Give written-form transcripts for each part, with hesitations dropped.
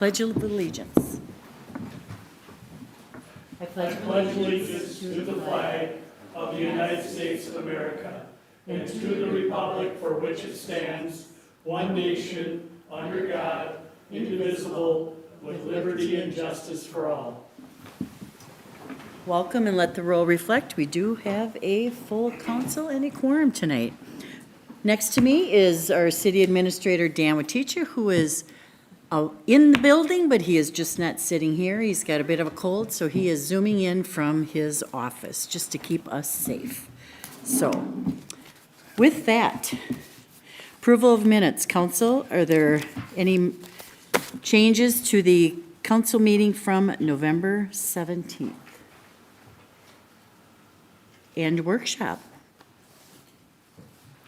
Pledge of Allegiance. I I pledge allegiance to the flag of the United States of America and to the republic for which it stands, one nation, under God, indivisible, with liberty and justice for all. Welcome, and let the roll reflect. We do have a full council and a quorum tonight. Next to me is our city administrator, Dan Waticha, who is in the building, but he is just not sitting here. He's got a bit of a cold, so he is zooming in from his office just to keep us safe. So, with that, approval of minutes. Council, are there any changes to the council meeting from November 17th? And workshop?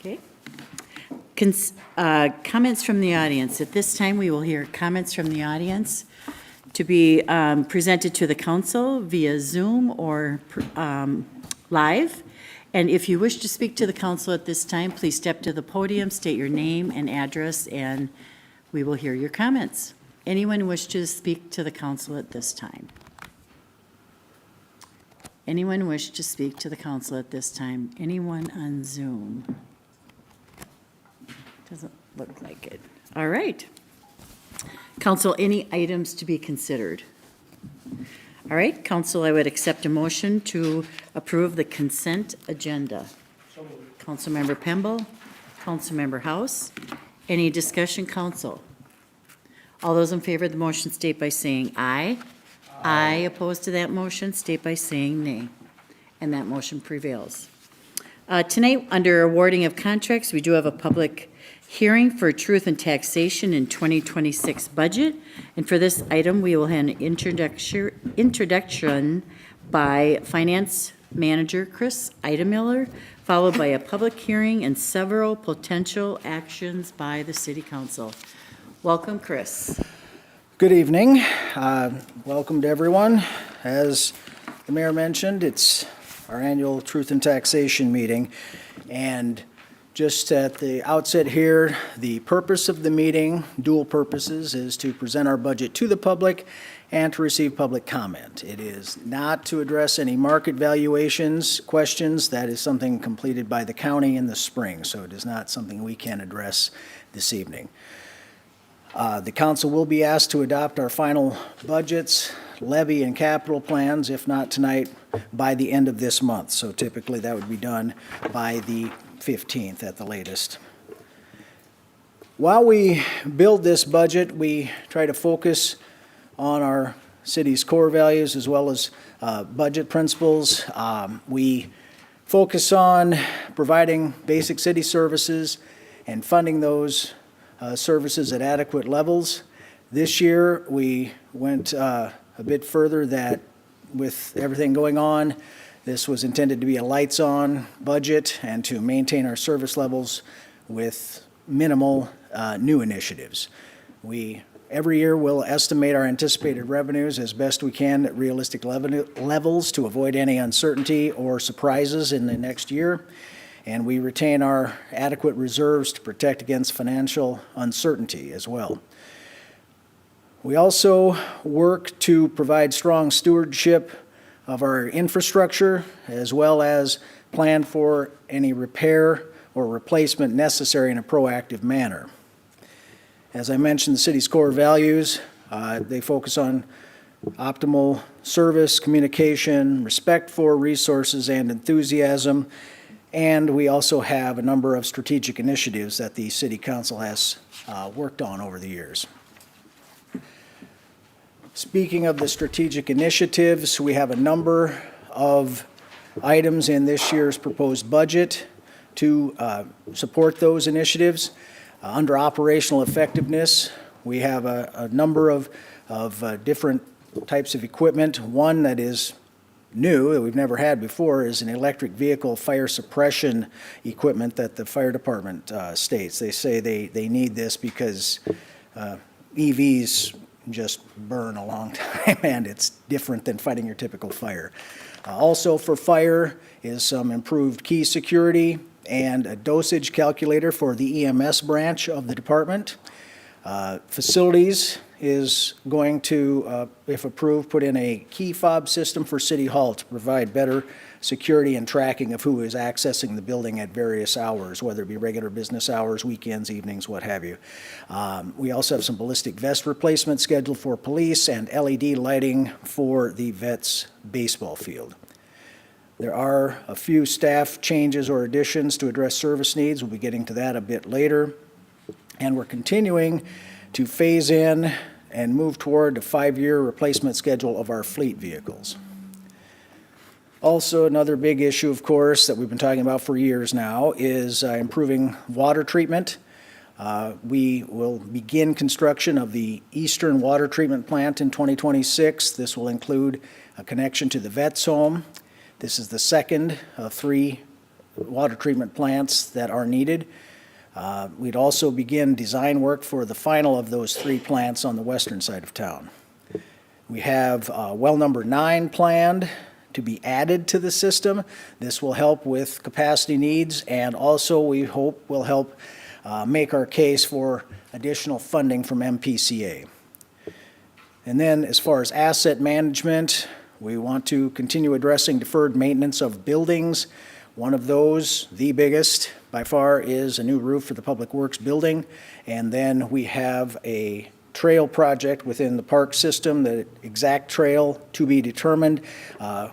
Okay. Comments from the audience. At this time, we will hear comments from the audience to be presented to the council via Zoom or live. And if you wish to speak to the council at this time, please step to the podium, state your name and address, and we will hear your comments. Anyone wish to speak to the council at this time? Anyone wish to speak to the council at this time? Anyone on Zoom? Doesn't look like it. All right. Council, any items to be considered? All right, council, I would accept a motion to approve the consent agenda. Councilmember Pemble, Councilmember House. Any discussion, council? All those in favor of the motion state by saying aye. Aye. Opposed to that motion state by saying nay. And that motion prevails. Tonight, under awarding of contracts, we do have a public hearing for truth and taxation in 2026 budget. And for this item, we will have an introduction by Finance Manager Chris Idemiller, followed by a public hearing and several potential actions by the City Council. Welcome, Chris. Good evening. Welcome to everyone. As the mayor mentioned, it's our annual Truth and Taxation meeting. And just at the outset here, the purpose of the meeting, dual purposes, is to present our budget to the public and to receive public comment. It is not to address any market valuations questions. That is something completed by the county in the spring, so it is not something we can address this evening. The council will be asked to adopt our final budgets, levy, and capital plans, if not tonight, by the end of this month. So typically that would be done by the 15th at the latest. While we build this budget, we try to focus on our city's core values as well as budget principles. We focus on providing basic city services and funding those services at adequate levels. This year, we went a bit further that with everything going on, this was intended to be a lights-on budget and to maintain our service levels with minimal new initiatives. We, every year, will estimate our anticipated revenues as best we can at realistic levels to avoid any uncertainty or surprises in the next year. And we retain our adequate reserves to protect against financial uncertainty as well. We also work to provide strong stewardship of our infrastructure, as well as plan for any repair or replacement necessary in a proactive manner. As I mentioned, the city's core values, they focus on optimal service, communication, respect for resources, and enthusiasm. And we also have a number of strategic initiatives that the City Council has worked on over the years. Speaking of the strategic initiatives, we have a number of items in this year's proposed budget to support those initiatives. Under operational effectiveness, we have a number of different types of equipment. One that is new, that we've never had before, is an electric vehicle fire suppression equipment that the fire department states. They say they need this because EVs just burn a long time, and it's different than fighting your typical fire. Also for fire is some improved key security and a dosage calculator for the EMS branch of the department. Facilities is going to, if approved, put in a key fob system for City Hall to provide better security and tracking of who is accessing the building at various hours, whether it be regular business hours, weekends, evenings, what have you. We also have some ballistic vest replacement scheduled for police and LED lighting for the Vets baseball field. There are a few staff changes or additions to address service needs. We'll be getting to that a bit later. And we're continuing to phase in and move toward a 5-year replacement schedule of our fleet vehicles. Also, another big issue, of course, that we've been talking about for years now is improving water treatment. We will begin construction of the Eastern Water Treatment Plant in 2026. This will include a connection to the Vets Home. This is the second of 3 water treatment plants that are needed. We'd also begin design work for the final of those 3 plants on the western side of town. We have well number 9 planned to be added to the system. This will help with capacity needs, and also we hope will help make our case for additional funding from MPCA. And then as far as asset management, we want to continue addressing deferred maintenance of buildings. One of those, the biggest by far, is a new roof for the Public Works building. And then we have a trail project within the park system, the exact trail to be determined.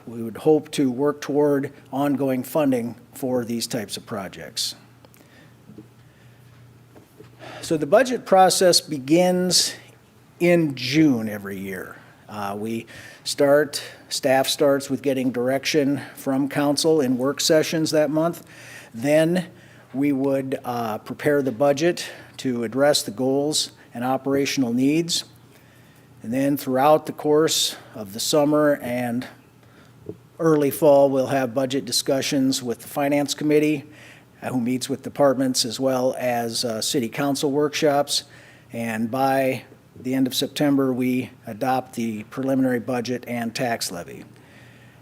We would hope to work toward ongoing funding for these types of projects. So the budget process begins in June every year. Staff starts with getting direction from council in work sessions that month. Then we would prepare the budget to address the goals and operational needs. And then throughout the course of the summer and early fall, we'll have budget discussions with the Finance Committee, who meets with departments, as well as city council workshops. And by the end of September, we adopt the preliminary budget and tax levy.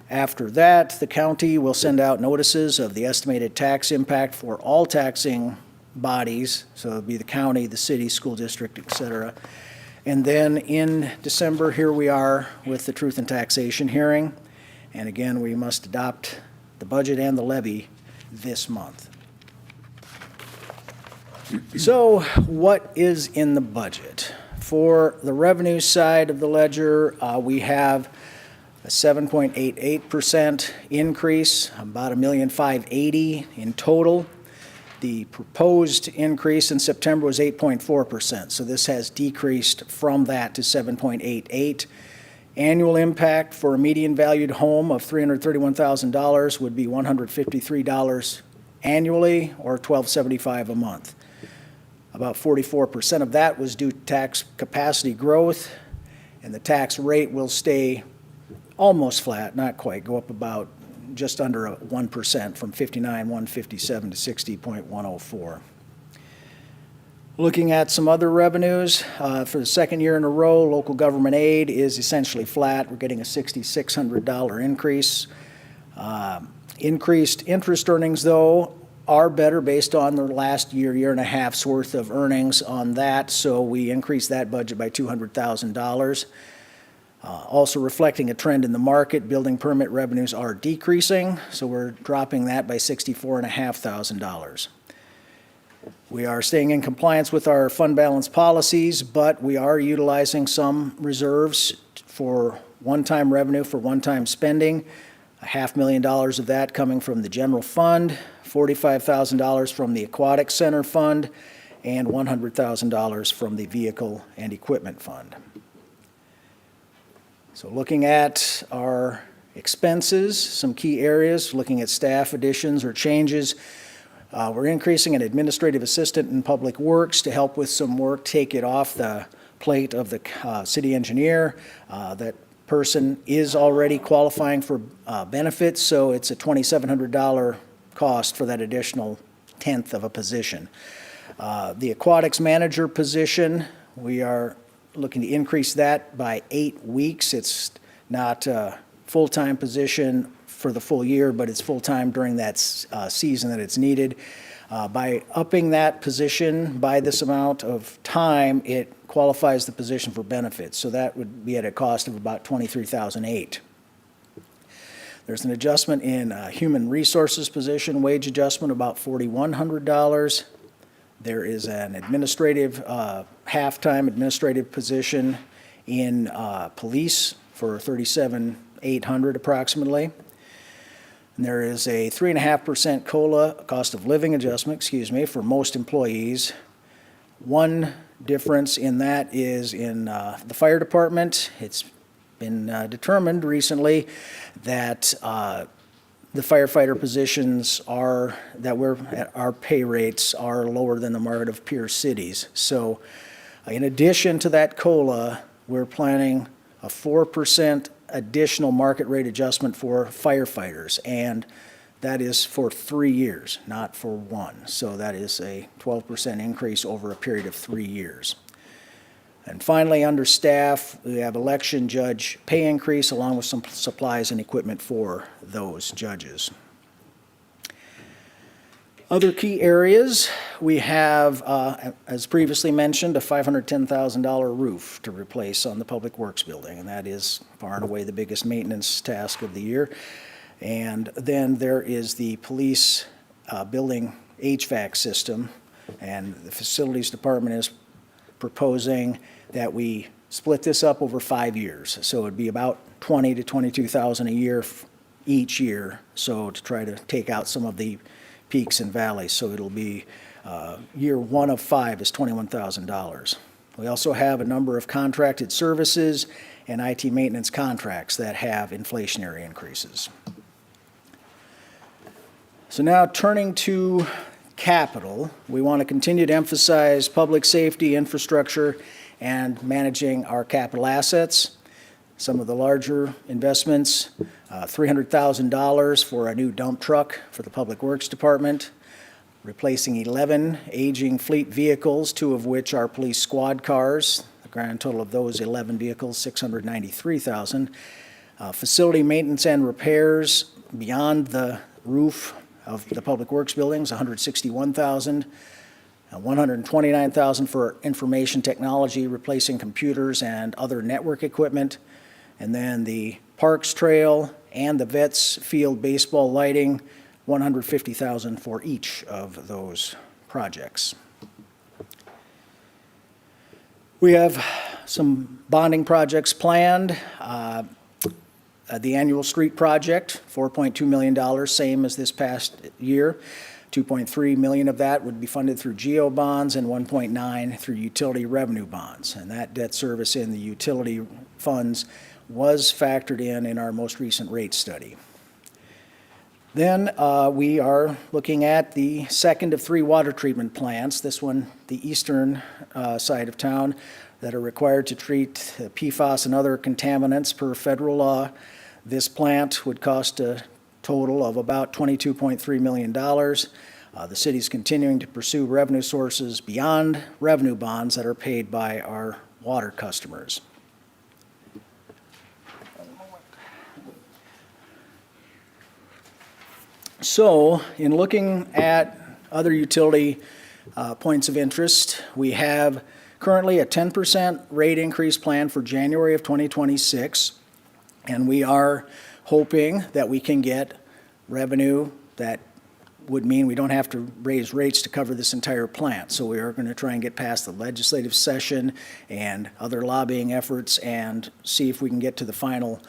After that, the county will send out notices of the estimated tax impact for all taxing bodies, so it'll be the county, the city, school district, et cetera. And then in December, here we are with the Truth and Taxation hearing. And again, we must adopt the budget and the levy this month. So what is in the budget? For the revenue side of the ledger, we have a 7.88% increase, about $1,580,000 in total. The proposed increase in September was 8.4%, so this has decreased from that to 7.88. Annual impact for a median valued home of $331,000 would be $153 annually, or $1,275 a month. About 44% of that was due to tax capacity growth, and the tax rate will stay almost flat, not quite, go up about just under 1% from 59,157 to 60.104. Looking at some other revenues, for the second year in a row, local government aid is essentially flat. We're getting a $6,600 increase. Increased interest earnings, though, are better based on the last year and a half's worth of earnings on that, so we increased that budget by $200,000. Also reflecting a trend in the market, building permit revenues are decreasing, so we're dropping that by $64,500. We are staying in compliance with our fund balance policies, but we are utilizing some reserves for one-time revenue for one-time spending. $500,000 of that coming from the general fund, $45,000 from the aquatic center fund, and $100,000 from the vehicle and equipment fund. So looking at our expenses, some key areas, looking at staff additions or changes, we're increasing an administrative assistant in Public Works to help with some work, take it off the plate of the city engineer. That person is already qualifying for benefits, so it's a $2,700 cost for that additional tenth of a position. The aquatics manager position, we are looking to increase that by 8 weeks. It's not a full-time position for the full year, but it's full-time during that season that it's needed. By upping that position by this amount of time, it qualifies the position for benefits. So that would be at a cost of about $23,008. There's an adjustment in human resources position, wage adjustment, about $4,100. There is an administrative, half-time administrative position in police for $37,800 approximately. And there is a 3.5% COLA, cost of living adjustment, for most employees. One difference in that is in the fire department. It's been determined recently that the firefighter positions our pay rates are lower than the market of peer cities. So in addition to that COLA, we're planning a 4% additional market rate adjustment for firefighters, and that is for 3 years, not for 1. So that is a 12% increase over a period of 3 years. And finally, under staff, we have election judge pay increase along with some supplies and equipment for those judges. Other key areas, we have, as previously mentioned, a $510,000 roof to replace on the Public Works building, and that is far and away the biggest maintenance task of the year. And then there is the police building HVAC system, and the Facilities Department is proposing that we split this up over 5 years. So it'd be about $20,000 to $22,000 a year each year, so to try to take out some of the peaks and valleys. So it'll be year 1 of 5 is $21,000. We also have a number of contracted services and IT maintenance contracts that have inflationary increases. So now turning to capital, we want to continue to emphasize public safety, infrastructure, and managing our capital assets. Some of the larger investments, $300,000 for a new dump truck for the Public Works Department, replacing 11 aging fleet vehicles, 2 of which are police squad cars. The grand total of those 11 vehicles, $693,000. Facility maintenance and repairs beyond the roof of the Public Works buildings, $161,000. $129,000 for information technology, replacing computers and other network equipment. And then the Parks Trail and the Vets Field baseball lighting, $150,000 for each of those projects. We have some bonding projects planned. The annual street project, $4.2 million, same as this past year. $2.3 million of that would be funded through GEO bonds and $1.9 million through utility revenue bonds. And that debt service in the utility funds was factored in our most recent rate study. Then we are looking at the second of 3 water treatment plants, this one the eastern side of town, that are required to treat PFAS and other contaminants per federal law. This plant would cost a total of about $22.3 million. The city's continuing to pursue revenue sources beyond revenue bonds that are paid by our water customers. So, in looking at other utility points of interest, we have currently a 10% rate increase plan for January of 2026, and we are hoping that we can get revenue that would mean we don't have to raise rates to cover this entire plant. So we are going to try and get past the legislative session and other lobbying efforts and see if we can get to the final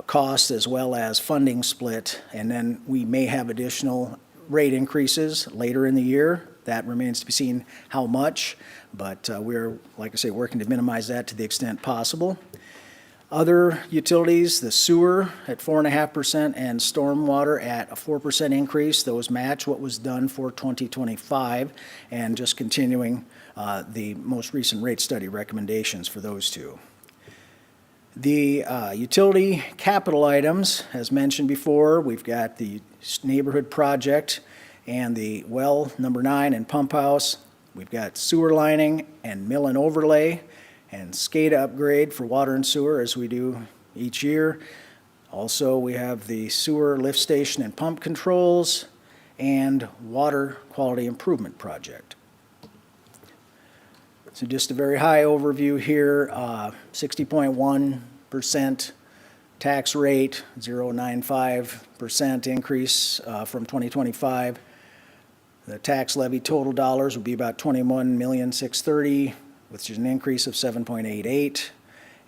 cost as well as funding split. And then we may have additional rate increases later in the year. That remains to be seen how much, but we're, like I say, working to minimize that to the extent possible. Other utilities, the sewer at 4.5% and stormwater at a 4% increase. Those match what was done for 2025 and just continuing the most recent rate study recommendations for those two. The utility capital items, as mentioned before, we've got the neighborhood project and the well number 9 and pump house. We've got sewer lining and mill and overlay and SCADA upgrade for water and sewer as we do each year. Also, we have the sewer lift station and pump controls and water quality improvement project. So just a very high overview here, 60.1% tax rate, 0.95% increase from 2025. The tax levy total dollars would be about $21,630,000, which is an increase of 7.88,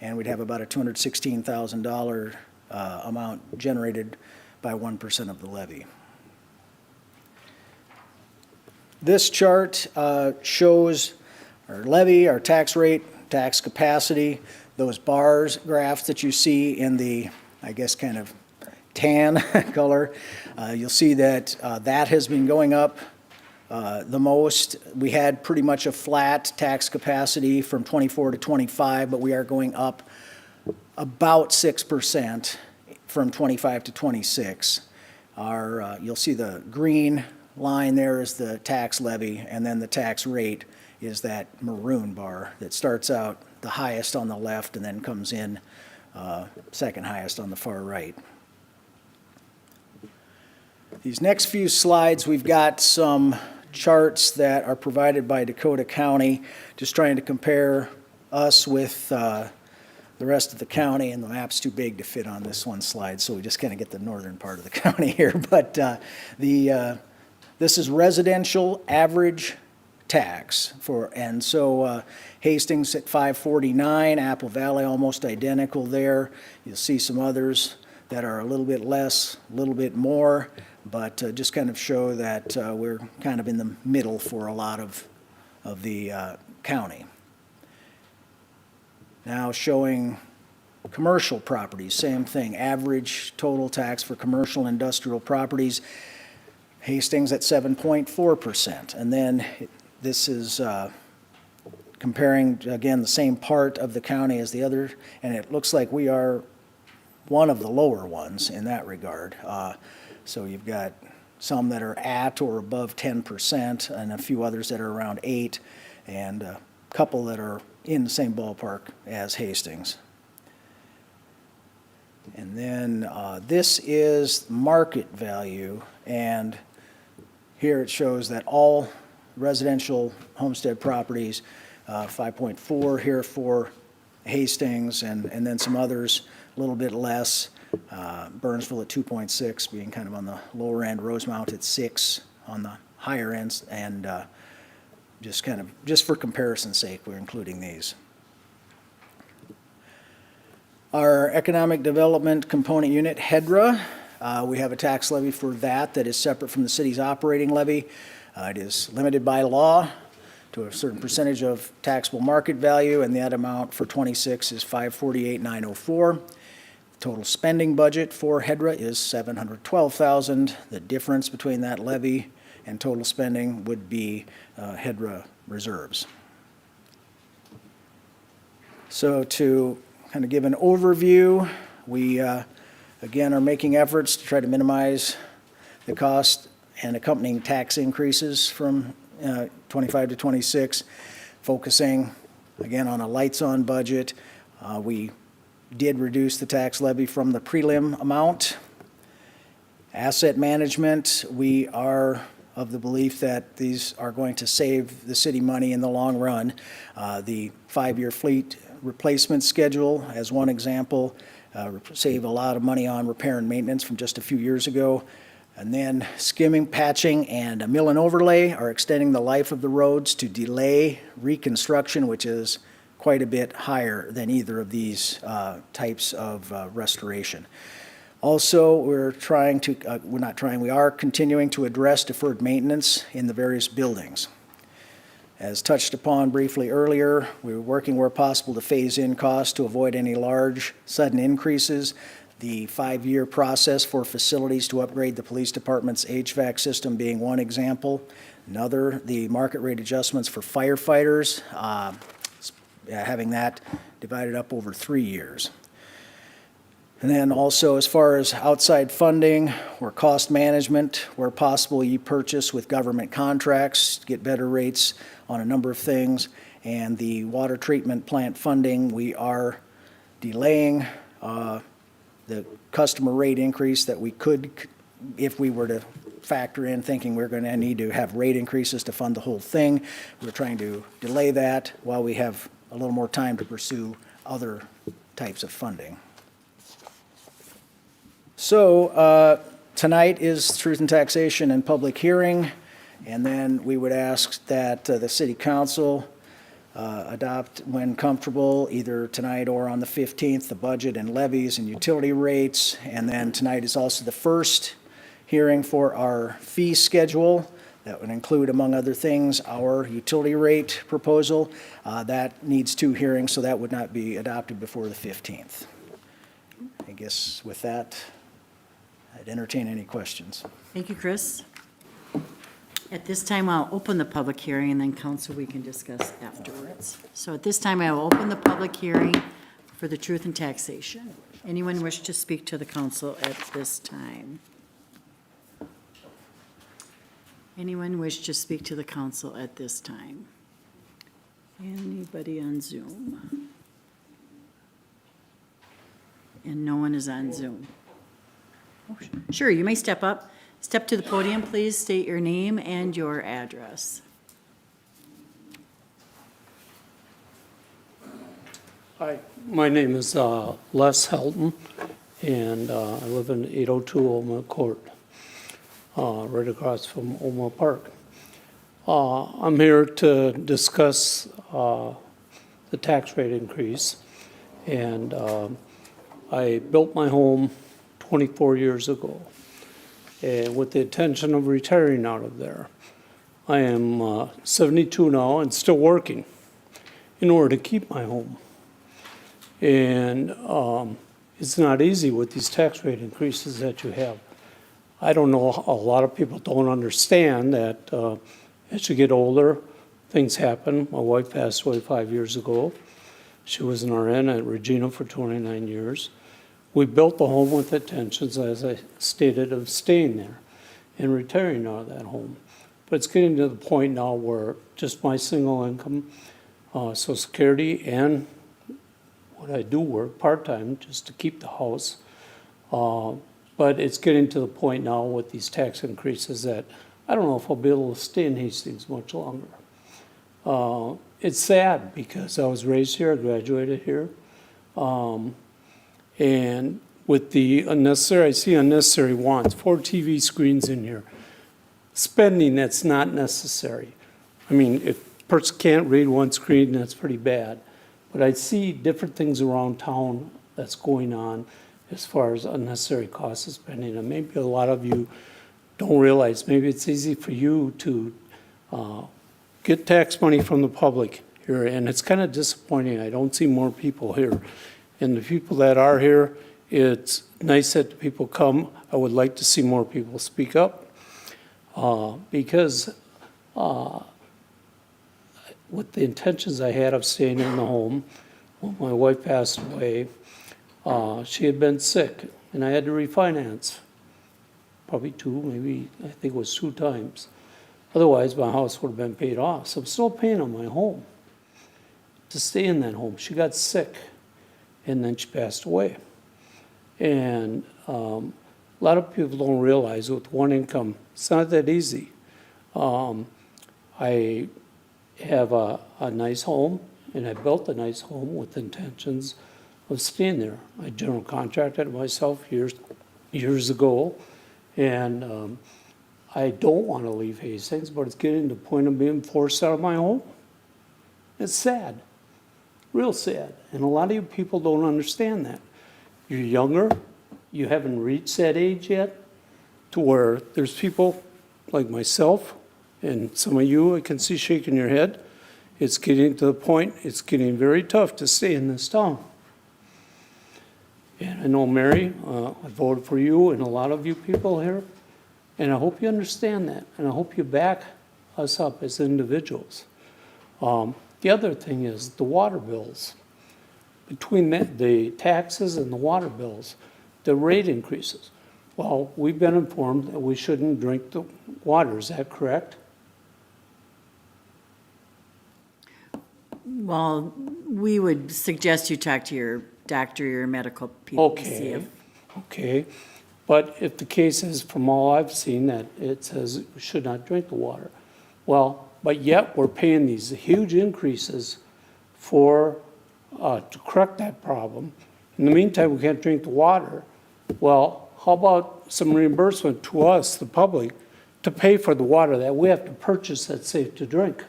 and we'd have about a $216,000 amount generated by 1% of the levy. This chart shows our levy, our tax rate, tax capacity, those bars graphs that you see in the, I guess, kind of tan color. You'll see that that has been going up the most. We had pretty much a flat tax capacity from 24 to 25, but we are going up about 6% from 25 to 26. You'll see the green line there is the tax levy, and then the tax rate is that maroon bar that starts out the highest on the left and then comes in second highest on the far right. These next few slides, we've got some charts that are provided by Dakota County, just trying to compare us with the rest of the county, and the map's too big to fit on this one slide, so we just kind of get the northern part of the county here. But this is residential average tax and so Hastings at 549, Apple Valley almost identical there. You'll see some others that are a little bit less, a little bit more, but just kind of show that we're kind of in the middle for a lot of the county. Now showing commercial properties, same thing, average total tax for commercial industrial properties. Hastings at 7.4%, and then this is comparing, again, the same part of the county as the other, and it looks like we are one of the lower ones in that regard. So you've got some that are at or above 10%, and a few others that are around 8%, and a couple that are in the same ballpark as Hastings. And then this is market value, and here it shows that all residential homestead properties, 5.4 here for Hastings, and then some others a little bit less. Burnsville at 2.6, being kind of on the lower end. Rosemount at 6 on the higher ends, and just for comparison's sake, we're including these. Our economic development component unit, HEDRA, we have a tax levy for that is separate from the city's operating levy. It is limited by law to a certain percentage of taxable market value, and that amount for 26 is $548,904. Total spending budget for HEDRA is $712,000. The difference between that levy and total spending would be HEDRA reserves. So to kind of give an overview, we again are making efforts to try to minimize the cost and accompanying tax increases from 25 to 26, focusing again on a lights-on budget. We did reduce the tax levy from the prelim amount. Asset management, we are of the belief that these are going to save the city money in the long run. The 5-year fleet replacement schedule, as one example, save a lot of money on repair and maintenance from just a few years ago. And then skimming, patching, and a mill and overlay are extending the life of the roads to delay reconstruction, which is quite a bit higher than either of these types of restoration. Also, we are continuing to address deferred maintenance in the various buildings. As touched upon briefly earlier, we're working where possible to phase in costs to avoid any large sudden increases. The 5-year process for facilities to upgrade the police department's HVAC system being one example. Another, the market rate adjustments for firefighters, having that divided up over 3 years. And then also, as far as outside funding or cost management, where possible, you purchase with government contracts to get better rates on a number of things. And the water treatment plant funding, we are delaying the customer rate increase that we could, if we were to factor in thinking we're going to need to have rate increases to fund the whole thing. We're trying to delay that while we have a little more time to pursue other types of funding. So tonight is Truth in Taxation and public hearing, and then we would ask that the city council adopt, when comfortable, either tonight or on the 15th, the budget and levies and utility rates. And then tonight is also the first hearing for our fee schedule. That would include, among other things, our utility rate proposal. That needs 2 hearings, so that would not be adopted before the 15th. I guess with that, I'd entertain any questions. Thank you, Chris. At this time, I'll open the public hearing, and then council we can discuss afterwards. So at this time, I will open the public hearing for the truth in taxation. Anyone wish to speak to the council at this time? Anyone wish to speak to the council at this time? Anybody on Zoom? And no one is on Zoom. Oh, sure, you may step up. Step to the podium, please. State your name and your address. Hi, my name is Les Helton, and I live in 802 Oma Court, right across from Oma Park. I'm here to discuss the tax rate increase, and I built my home 24 years ago, and with the intention of retiring out of there. I am 72 now and still working in order to keep my home. And it's not easy with these tax rate increases that you have. I don't know, a lot of people don't understand that as you get older, things happen. My wife passed away 5 years ago. She was an RN at Regina for 29 years. We built the home with intentions, as I stated, of staying there and retiring out of that home. But it's getting to the point now where just my single income, Social Security, and what I do work part-time just to keep the house. But it's getting to the point now with these tax increases that I don't know if I'll be able to stay in Hastings much longer. It's sad because I was raised here, I graduated here. And with the unnecessary, I see unnecessary wants, 4 TV screens in here. Spending that's not necessary. I mean, if a person can't read one screen, that's pretty bad. But I see different things around town that's going on as far as unnecessary costs of spending. And maybe a lot of you don't realize, maybe it's easy for you to get tax money from the public here. And it's kind of disappointing. I don't see more people here. And the people that are here, it's nice that the people come. I would like to see more people speak up because with the intentions I had of staying in the home, when my wife passed away, she had been sick and I had to refinance. Probably 2, maybe, I think it was 2 times. Otherwise, my house would have been paid off. So I'm still paying on my home to stay in that home. She got sick. And then she passed away. And a lot of people don't realize with one income, it's not that easy. I have a nice home, and I built a nice home with intentions of staying there. I general contracted it myself years ago, and I don't want to leave Hastings, but it's getting to the point of being forced out of my home. It's sad. Real sad. And a lot of you people don't understand that. You're younger, you haven't reached that age yet to where there's people like myself and some of you I can see shaking your head. It's getting to the point, it's getting very tough to stay in this town. And I know, Mary, I voted for you and a lot of you people here, and I hope you understand that, and I hope you back us up as individuals. The other thing is the water bills. Between the taxes and the water bills, the rate increases. Well, we've been informed that we shouldn't drink the water. Is that correct? Well, we would suggest you talk to your doctor, your medical people. To see Okay, if, okay. But if the case is, from all I've seen, that it says we should not drink the water, well, but yet we're paying these huge increases for, to correct that problem. In the meantime, we can't drink the water. Well, how about some reimbursement to us, the public, to pay for the water that we have to purchase that's safe to drink?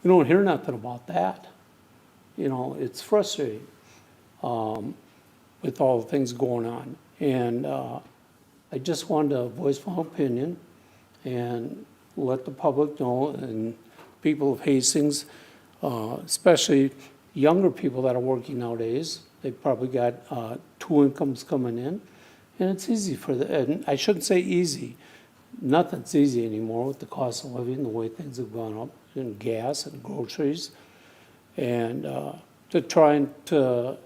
We don't hear nothing about that. You know, it's frustrating with all the things going on. And I just wanted to voice my opinion and let the public know, and people of Hastings, especially younger people that are working nowadays, they probably got two incomes coming in. And it's easy for them, and I shouldn't say easy. Nothing's easy anymore with the cost of living, the way things have gone up in gas and groceries. And to try and to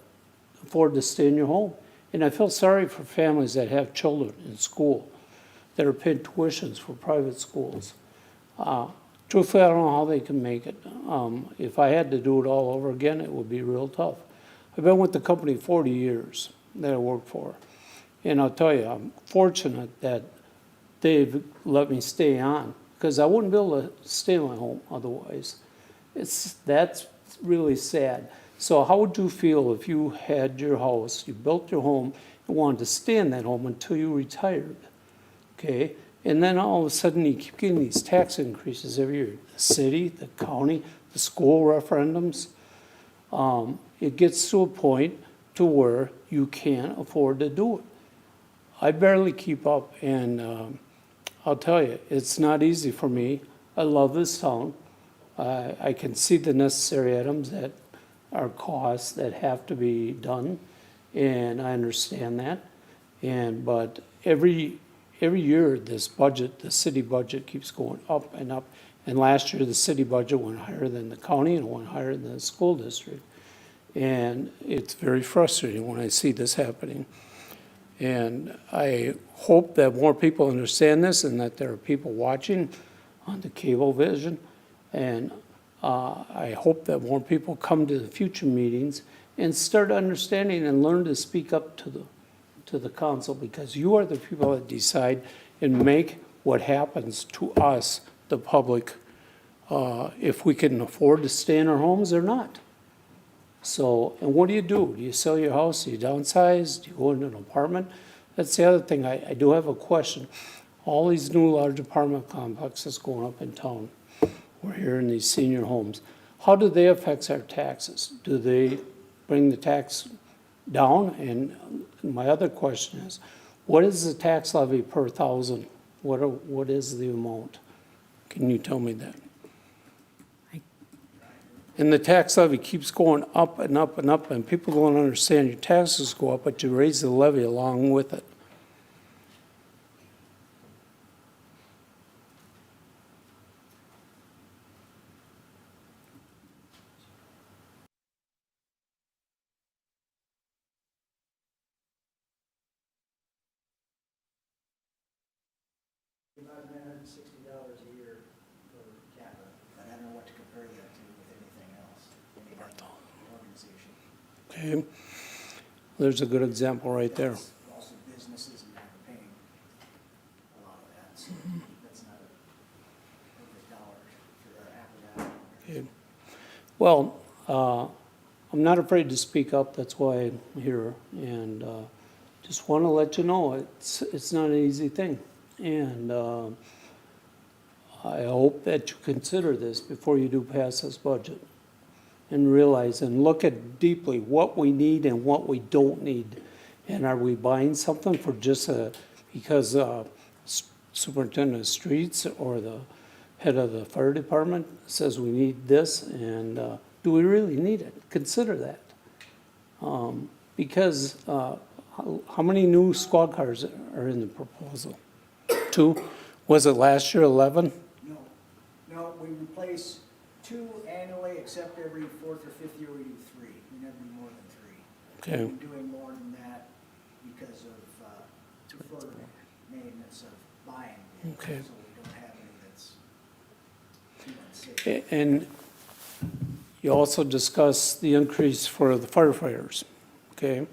afford to stay in your home. And I feel sorry for families that have children in school that are paying tuitions for private schools. Truthfully, I don't know how they can make it. If I had to do it all over again, it would be real tough. I've been with the company 40 years that I work for. And I'll tell you, I'm fortunate that they've let me stay on, because I wouldn't be able to stay in my home otherwise. That's really sad. So how would you feel if you had your house, you built your home, and wanted to stay in that home until you retired, okay? And then all of a sudden you keep getting these tax increases every year. The city, the county, the school referendums. It gets to a point to where you can't afford to do it. I barely keep up, and I'll tell you, it's not easy for me. I love this town. I can see the necessary items that are costs that have to be done, and I understand that. But every year, this budget, the city budget, keeps going up and up. And last year, the city budget went higher than the county and went higher than the school district. And it's very frustrating when I see this happening. And I hope that more people understand this, and that there are people watching on the cable vision. And I hope that more people come to the future meetings and start understanding and learn to speak up to the council, because you are the people that decide and make what happens to us, the public, if we can afford to stay in our homes or not. So, and what do? Do you sell your house? Do you downsize? Do you go into an apartment? That's the other thing. I do have a question. All these new large apartment complexes going up in town, we're here in these senior homes. How do they affect our taxes? Do they bring the tax down? And my other question is, what is the tax levy per thousand? What is the amount? Can you tell me that? And the tax levy keeps going up and up and up, and people don't understand your taxes go up, but you raise the levy along with it. About $960 a year per capita, but I don't know what to compare that to with anything else, any organization. Okay, there's a good example right there. Also, businesses and they're paying a lot of that, so that's not a perfect dollar for apple to apple. Okay. Well, I'm not afraid to speak up. That's why I'm here, and just want to let you know it's not an easy thing. And I hope that you consider this before you do pass this budget, and realize and look at deeply what we need and what we don't need. And are we buying something for just because superintendent of streets or the head of the fire department says we need this, and do we really need it? Consider that. Because how many new squad cars are in the proposal? 2? Was it last year 11? No, we replace 2 annually, except every 4th or 5th year we do 3. We never do more than 3. Okay. We're doing more than that because of further maintenance of buying vehicles, Okay. so we don't have any that's too unsafe. And you also discussed the increase for the firefighters, okay?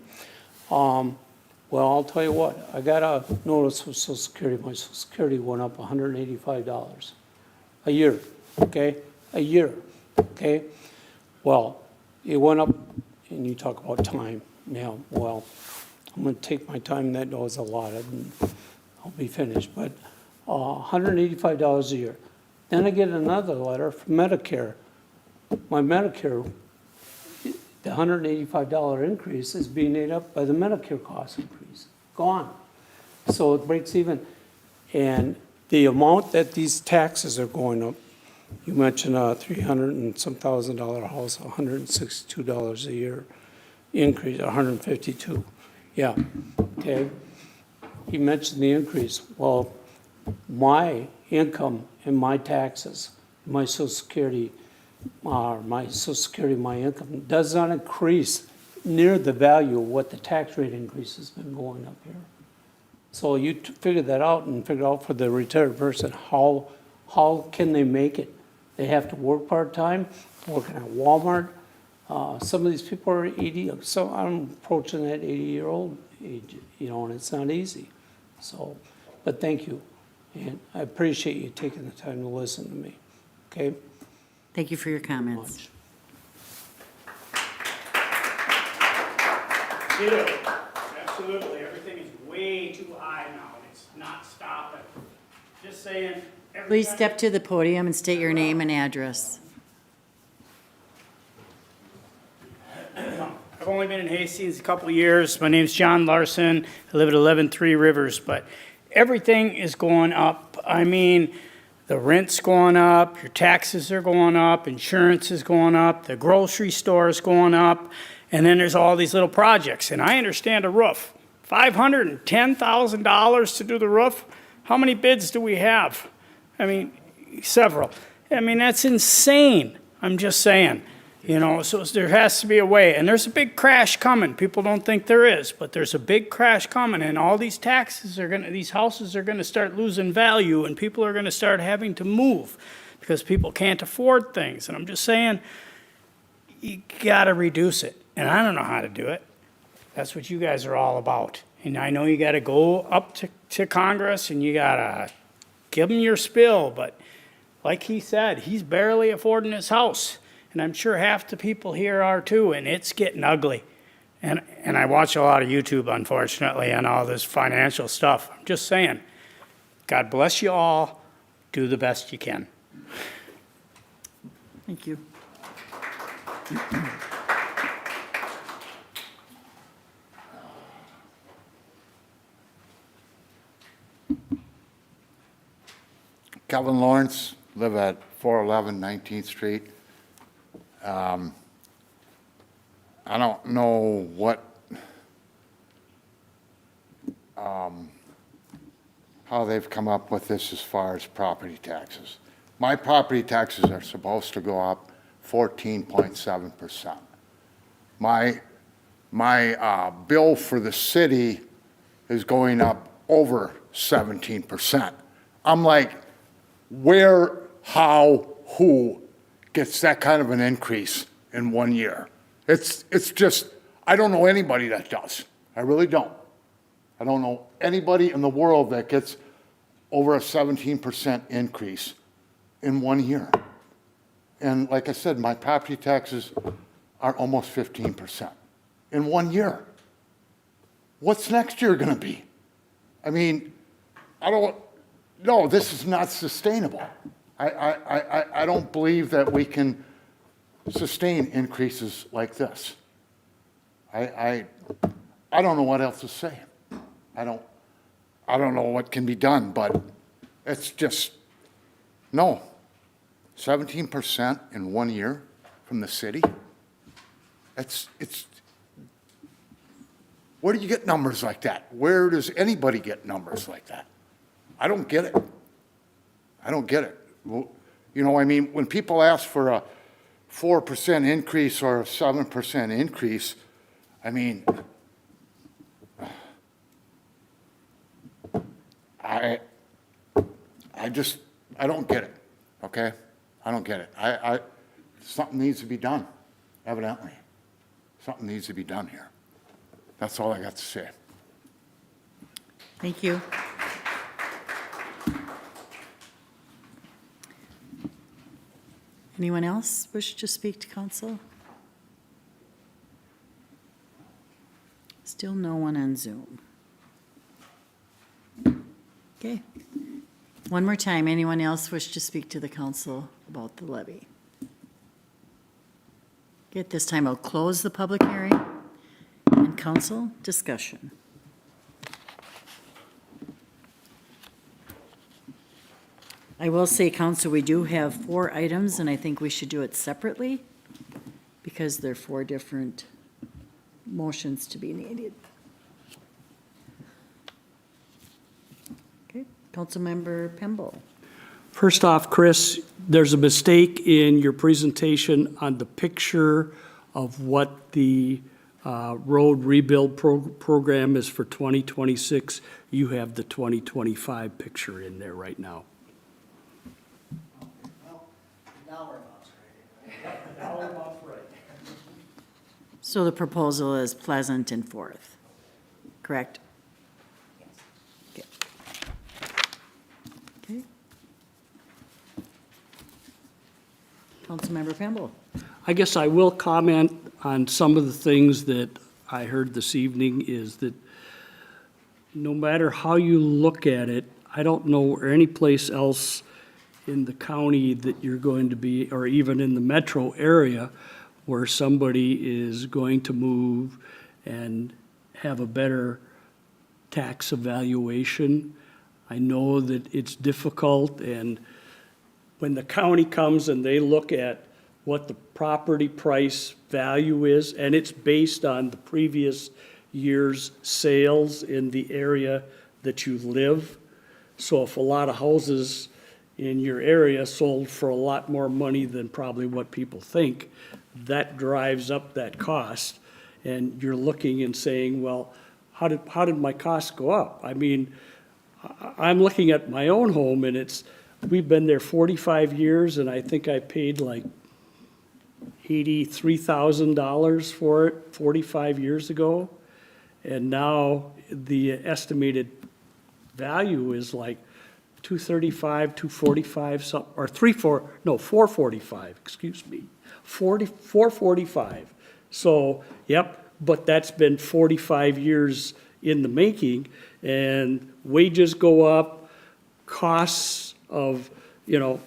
Well, I'll tell you what, I got a notice with Social Security. My Social Security went up $185 a year, okay? A year, okay? Well, it went up, and you talk about time now. Well, I'm going to take my time. That was a lot. I'll be finished. But $185 a year. Then I get another letter from Medicare. My Medicare, the $185 increase is being ate up by the Medicare cost increase. Gone. So it breaks even. And the amount that these taxes are going up, you mentioned a $300 and some $1,000 house, $162 a year increase, $152. Yeah, okay. He mentioned the increase. Well, my income and my taxes, my Social Security, my income does not increase near the value of what the tax rate increase has been going up here. So you figure that out and figure out for the retired person, how can they make it? They have to work part-time, working at Walmart. Some of these people are 80, so I'm approaching that 80-year-old age, and it's not easy. So, but thank you. And I appreciate you taking the time to listen to me, okay? Thank you for your comments. Ditto. Absolutely. Everything is way too high now. It's not stopping. Just saying. Please step to the podium and state your name and address. I've only been in Hastings a couple of years. My name's John Larson. I live at 11 Rivers, but everything is going up. I mean, the rent's going up, your taxes are going up, insurance is going up, the grocery store is going up, and then there's all these little projects. And I understand a roof. $510,000 to do the roof? How many bids do we have? I mean, several. I mean, that's insane. I'm just saying. So there has to be a way. And there's a big crash coming. People don't think there is, but there's a big crash coming. And all these these houses are going to start losing value, and people are going to start having to move because people can't afford things. And I'm just saying, you got to reduce it. And I don't know how to do it. That's what you guys are all about. And I know you got to go up to Congress and you got to give them your spill. But like he said, he's barely affording his house. And I'm sure half the people here are too, and it's getting ugly. And I watch a lot of YouTube, unfortunately, and all this financial stuff. I'm just saying, God bless you all. Do the best you can. Thank you. Kevin Lawrence, live at 411 19th Street. I don't know what, how they've come up with this as far as property taxes. My property taxes are supposed to go up 14.7%. My bill for the city is going up over 17%. I'm like, where, how, who gets that kind of an increase in 1 year? It's just, I don't know anybody that does. I really don't. I don't know anybody in the world that gets over a 17% increase in 1 year. And like I said, my property taxes are almost 15% in 1 year. What's next year gonna be? I mean, no, this is not sustainable. I don't believe that we can sustain increases like this. I don't know what else to say. I don't know what can be done, but it's just, no. 17% in 1 year from the city? It's, where do you get numbers like that? Where does anybody get numbers like that? I don't get it. I don't get it. Well, I mean, when people ask for a 4% increase or a 7% increase, I mean, I don't get it, okay? I don't get it. Something needs to be done, evidently. Something needs to be done here. That's all I got to say. Thank you. Anyone else wish to speak to council? Still no one on Zoom. Okay. One more time, anyone else wish to speak to the council about the levy? Okay, at this time, I'll close the public hearing and council discussion. I will say, council, we do have 4 items, and I think we should do it separately because there are 4 different motions to be needed. Okay, Councilmember Pemble. First off, Chris, there's a mistake in your presentation on the picture of what the road rebuild program is for 2026. You have the 2025 picture in there right now. So the proposal is Pleasant and Fourth, correct? Yes. Okay. Councilmember Pemble. I guess I will comment on some of the things that I heard this evening is that no matter how you look at it, I don't know any place else in the county that you're going to be, or even in the metro area, where somebody is going to move and have a better tax evaluation. I know that it's difficult, and when the county comes and they look at what the property price value is, and it's based on the previous year's sales in the area that you live. So if a lot of houses in your area sold for a lot more money than probably what people think, that drives up that cost. And you're looking and saying, well, how did my costs go up? I mean, I'm looking at my own home, and we've been there 45 years, and I think I paid like $83,000 for it 45 years ago. And now the estimated value is like 235, 245, something, or 445, excuse me, 445. So, yep, but that's been 45 years in the making, and wages go up, costs of,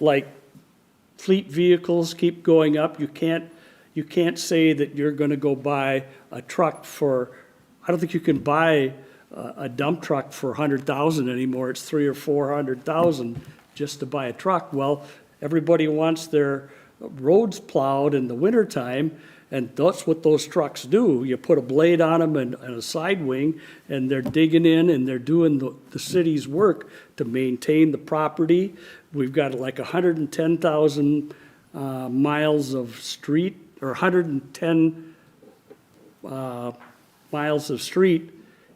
like fleet vehicles keep going up. You can't say that you're gonna go buy a truck I don't think you can buy a dump truck for 100,000 anymore. It's 300,000 or 400,000 just to buy a truck. Well, everybody wants their roads plowed in the wintertime, and that's what those trucks do. You put a blade on them and a side wing, and they're digging in and they're doing the city's work to maintain the property. We've got like 110,000 miles of street, or 110 miles of street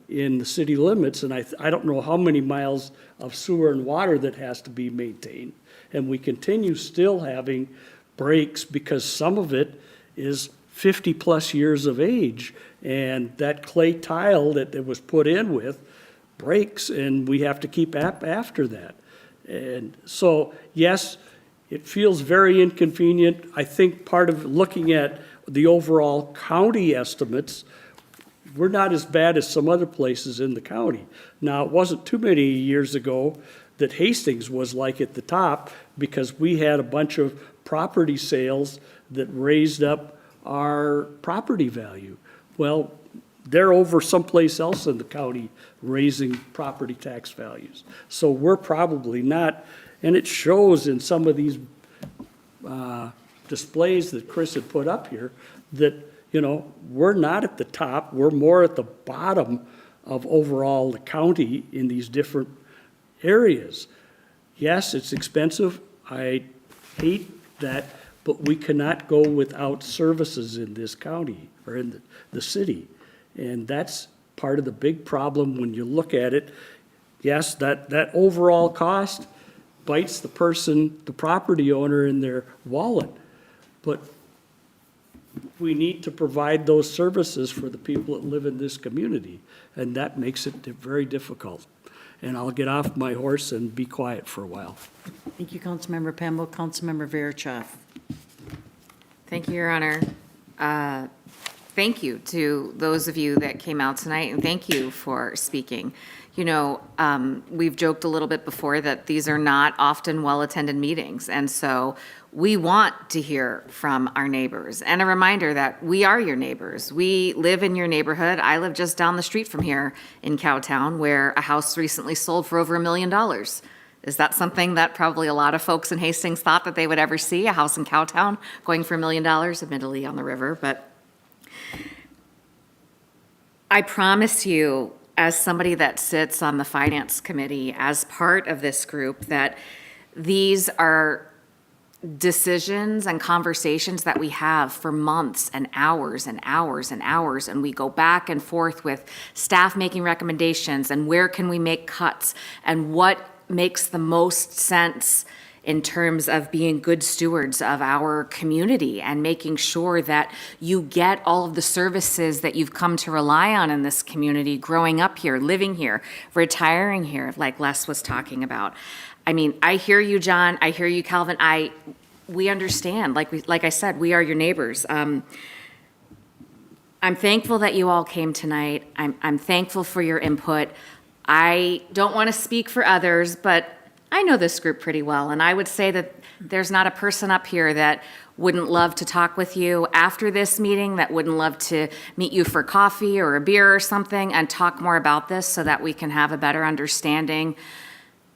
in the city limits, and I don't know how many miles of sewer and water that has to be maintained. And we continue still having breaks because some of it is 50-plus years of age, and that clay tile that it was put in with breaks, and we have to keep after that. And so, yes, it feels very inconvenient. I think part of looking at the overall county estimates, we're not as bad as some other places in the county. Now, it wasn't too many years ago that Hastings was like at the top because we had a bunch of property sales that raised up our property value. Well, they're over someplace else in the county raising property tax values. So we're probably not, and it shows in some of these displays that Chris had put up here that, we're not at the top, we're more at the bottom of overall the county in these different areas. Yes, it's expensive, I hate that, but we cannot go without services in this county or in the city. And that's part of the big problem when you look at it. Yes, that overall cost bites the property owner in their wallet. But we need to provide those services for the people that live in this community, and that makes it very difficult. And I'll get off my horse and be quiet for a while. Thank you, Councilmember Pemble. Councilmember Verichov. Thank you, Your Honor. Thank you to those of you that came out tonight, and thank you for speaking. You know, we've joked a little bit before that these are not often well-attended meetings, and so we want to hear from our neighbors. And a reminder that we are your neighbors. We live in your neighborhood. I live just down the street from here in Cowtown, where a house recently sold for over $1 million. Is that something that probably a lot of folks in Hastings thought that they would ever see, a house in Cowtown going for $1 million, admittedly on the river? But I promise you, as somebody that sits on the finance committee as part of this group, that these are decisions and conversations that we have for months and hours and hours and hours, and we go back and forth with staff making recommendations and where can we make cuts and what makes the most sense in terms of being good stewards of our community and making sure that you get all of the services that you've come to rely on in this community, growing up here, living here, retiring here, like Les was talking about. I mean, I hear you, John. I hear you, Calvin. We understand. Like I said, we are your neighbors. I'm thankful that you all came tonight. I'm thankful for your input. I don't want to speak for others, but I know this group pretty well, and I would say that there's not a person up here that wouldn't love to talk with you after this meeting, that wouldn't love to meet you for coffee or a beer or something and talk more about this so that we can have a better understanding.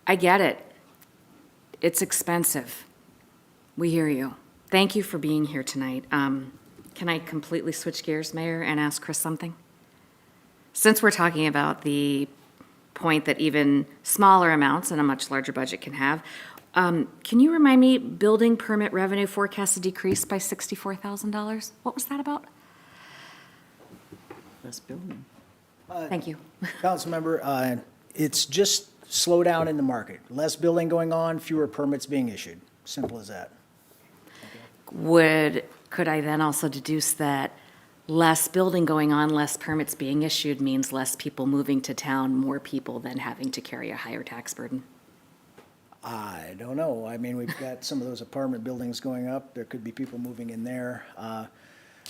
I get it. It's expensive. We hear you. Thank you for being here tonight. Can I completely switch gears, Mayor, and ask Chris something? Since we're talking about the point that even smaller amounts and a much larger budget can have, can you remind me, building permit revenue forecast decreased by $64,000? What was that about? Less building. Thank you. Councilmember, it's just slowdown in the market. Less building going on, fewer permits being issued. Simple as that. Could I then also deduce that less building going on, less permits being issued means less people moving to town, more people then having to carry a higher tax burden? I don't know. I mean, we've got some of those apartment buildings going up. There could be people moving in there.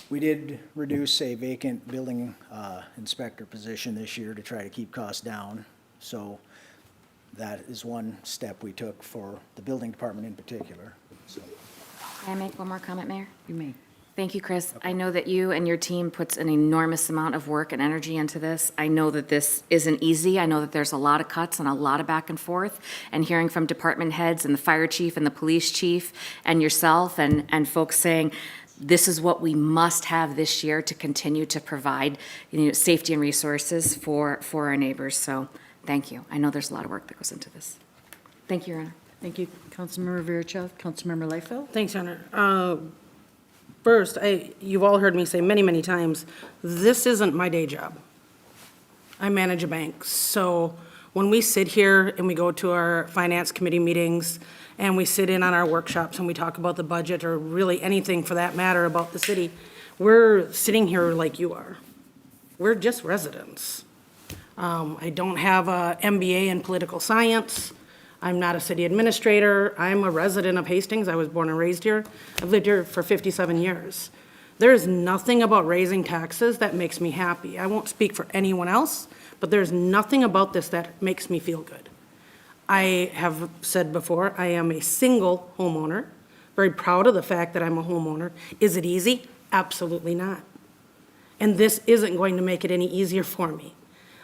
We did reduce a vacant building inspector position this year to try to keep costs down. So that is one step we took for the building department in particular. So. Can I make one more comment, Mayor? You may. Thank you, Chris. I know that you and your team puts an enormous amount of work and energy into this. I know that this isn't easy. I know that there's a lot of cuts and a lot of back and forth, and hearing from department heads and the fire chief and the police chief and yourself and folks saying, this is what we must have this year to continue to provide, safety and resources for our neighbors. So thank you. I know there's a lot of work that goes into this. Thank you, Your Honor. Thank you, Councilmember Verichov. Councilmember Leifeld. Thanks, Your Honor. First, you've all heard me say many, many times, this isn't my day job. I manage a bank. So when we sit here and we go to our finance committee meetings and we sit in on our workshops and we talk about the budget or really anything for that matter about the city, we're sitting here like you are. We're just residents. I don't have a MBA in political science. I'm not a city administrator. I'm a resident of Hastings. I was born and raised here. I've lived here for 57 years. There is nothing about raising taxes that makes me happy. I won't speak for anyone else, but there's nothing about this that makes me feel good. I have said before, I am a single homeowner, very proud of the fact that I'm a homeowner. Is it easy? Absolutely not. And this isn't going to make it any easier for me.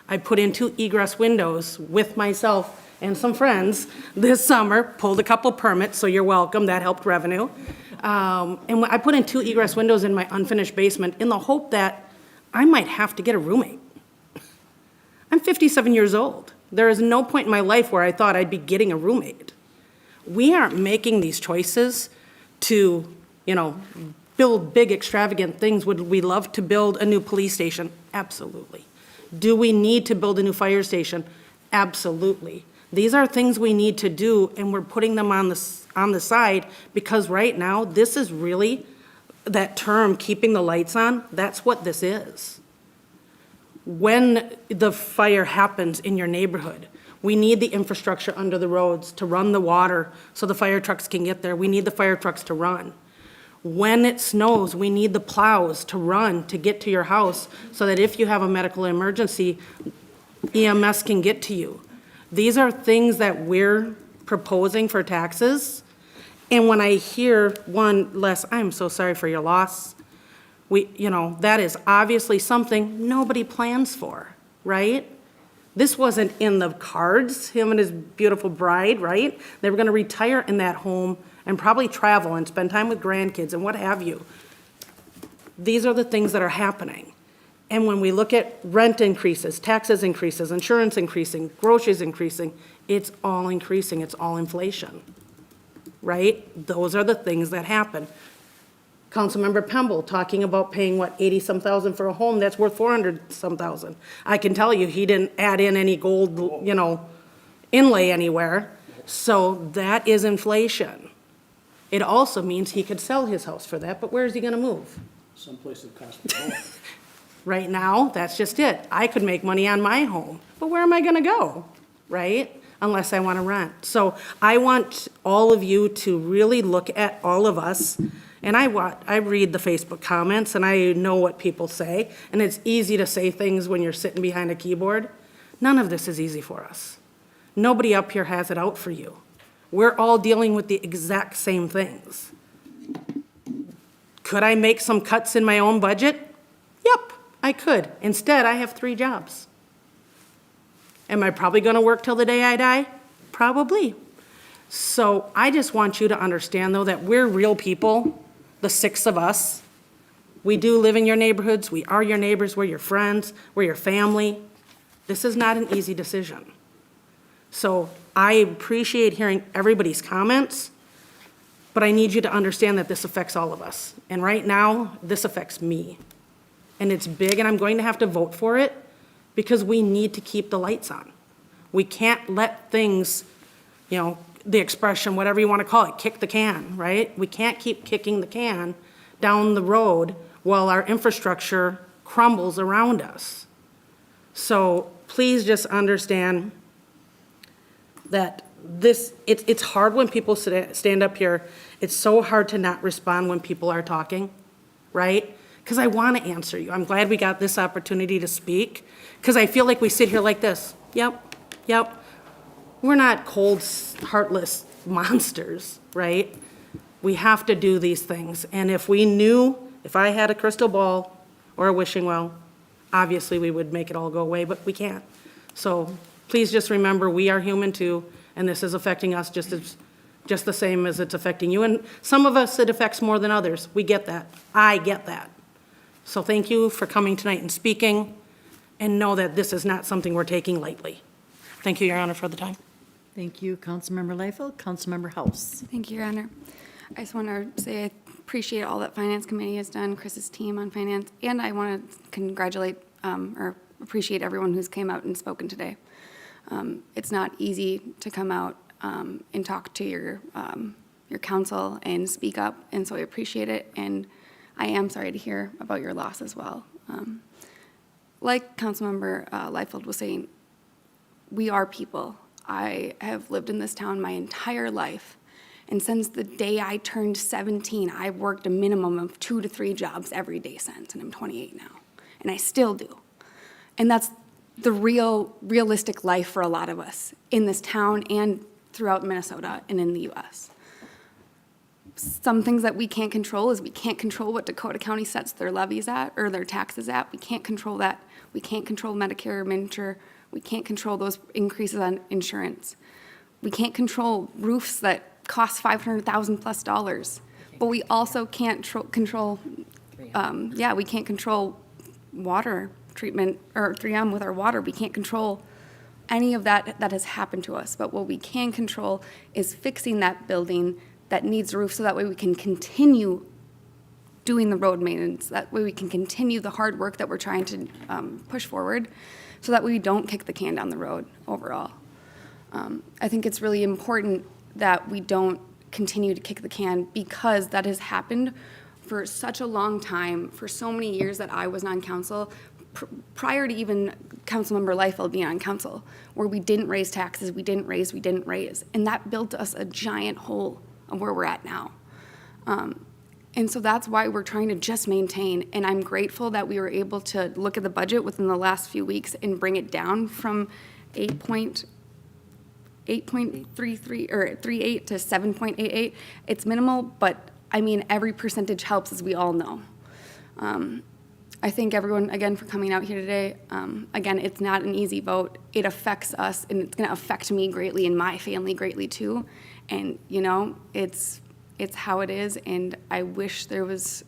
I put in 2 egress windows with myself and some friends this summer, pulled a couple permits, so you're welcome, that helped revenue. And I put in 2 egress windows in my unfinished basement in the hope that I might have to get a roommate. I'm 57 years old. There is no point in my life where I thought I'd be getting a roommate. We aren't making these choices to, build big extravagant things. Would we love to build a new police station? Absolutely. Do we need to build a new fire station? Absolutely. These are things we need to do, and we're putting them on the side because right now, this is really that term, keeping the lights on, that's what this is. When the fire happens in your neighborhood, we need the infrastructure under the roads to run the water so the fire trucks can get there. We need the fire trucks to run. When it snows, we need the plows to run to get to your house so that if you have a medical emergency, EMS can get to you. These are things that we're proposing for taxes. And when I hear Les, I'm so sorry for your loss. That is obviously something nobody plans for, right? This wasn't in the cards, him and his beautiful bride, right? They were gonna retire in that home and probably travel and spend time with grandkids and what have you. These are the things that are happening. And when we look at rent increases, taxes increases, insurance increasing, groceries increasing, it's all increasing, it's all inflation, right? Those are the things that happen. Councilmember Pemble talking about paying, 80-some thousand for a home that's worth 400-some thousand. I can tell you, he didn't add in any gold, inlay anywhere. So that is inflation. It also means he could sell his house for that, but where is he gonna move? Someplace that costs more. Right now, that's just it. I could make money on my home, but where am I gonna go, right? Unless I wanna rent. So I want all of you to really look at all of us. And I read the Facebook comments and I know what people say, and it's easy to say things when you're sitting behind a keyboard. None of this is easy for us. Nobody up here has it out for you. We're all dealing with the exact same things. Could I make some cuts in my own budget? Yep, I could. Instead, I have 3 jobs. Am I probably gonna work till the day I die? Probably. So I just want you to understand, though, that we're real people, the 6 of us. We do live in your neighborhoods. We are your neighbors. We're your friends. We're your family. This is not an easy decision. So I appreciate hearing everybody's comments, but I need you to understand that this affects all of us. And right now, this affects me. And it's big, and I'm going to have to vote for it because we need to keep the lights on. We can't let things, the expression, whatever you want to call it, kick the can, right? We can't keep kicking the can down the road while our infrastructure crumbles around us. So please just understand that it's hard when people stand up here. It's so hard to not respond when people are talking, right? Because I want to answer you. I'm glad we got this opportunity to speak, because I feel like we sit here like this. Yep. We're not cold, heartless monsters, right? We have to do these things. And if I had a crystal ball or a wishing well, obviously we would make it all go away, but we can't. So please just remember, we are human too, and this is affecting us just the same as it's affecting you. And some of us, it affects more than others. We get that. I get that. So thank you for coming tonight and speaking, and know that this is not something we're taking lightly. Thank you, Your Honor, for the time. Thank you, Councilmember Liefeld. Councilmember House. Thank you, Your Honor. I just want to say I appreciate all that Finance Committee has done, Chris's team on finance, and I want to congratulate or appreciate everyone who's came out and spoken today. It's not easy to come out and talk to your council and speak up, and so I appreciate it, and I am sorry to hear about your loss as well. Like Councilmember Liefeld was saying, we are people. I have lived in this town my entire life, and since the day I turned 17, I've worked a minimum of 2 to 3 jobs every day since, and I'm 28 now, and I still do. And that's the realistic life for a lot of us in this town and throughout Minnesota and in the U.S. Some things that we can't control is we can't control what Dakota County sets their levies at or their taxes at. We can't control that. We can't control Medicare or Medicare. We can't control those increases on insurance. We can't control roofs that cost $500,000+. But we also can't control we can't control water treatment or 3M with our water. We can't control any of that has happened to us. But what we can control is fixing that building that needs a roof so that way we can continue doing the road maintenance. That way we can continue the hard work that we're trying to push forward, so that we don't kick the can down the road overall. I think it's really important that we don't continue to kick the can, because that has happened for such a long time, for so many years that I was on council, prior to even Councilmember Liefeld being on council, where we didn't raise taxes, we didn't raise, and that built us a giant hole of where we're at now. And so that's why we're trying to just maintain, and I'm grateful that we were able to look at the budget within the last few weeks and bring it down from 8.33 or 38 to 7.88. It's minimal, but I mean, every percentage helps, as we all know. I thank everyone again for coming out here today. Again, it's not an easy vote. It affects us, and it's going to affect me greatly and my family greatly too. And you know, it's how it is, and I wish there was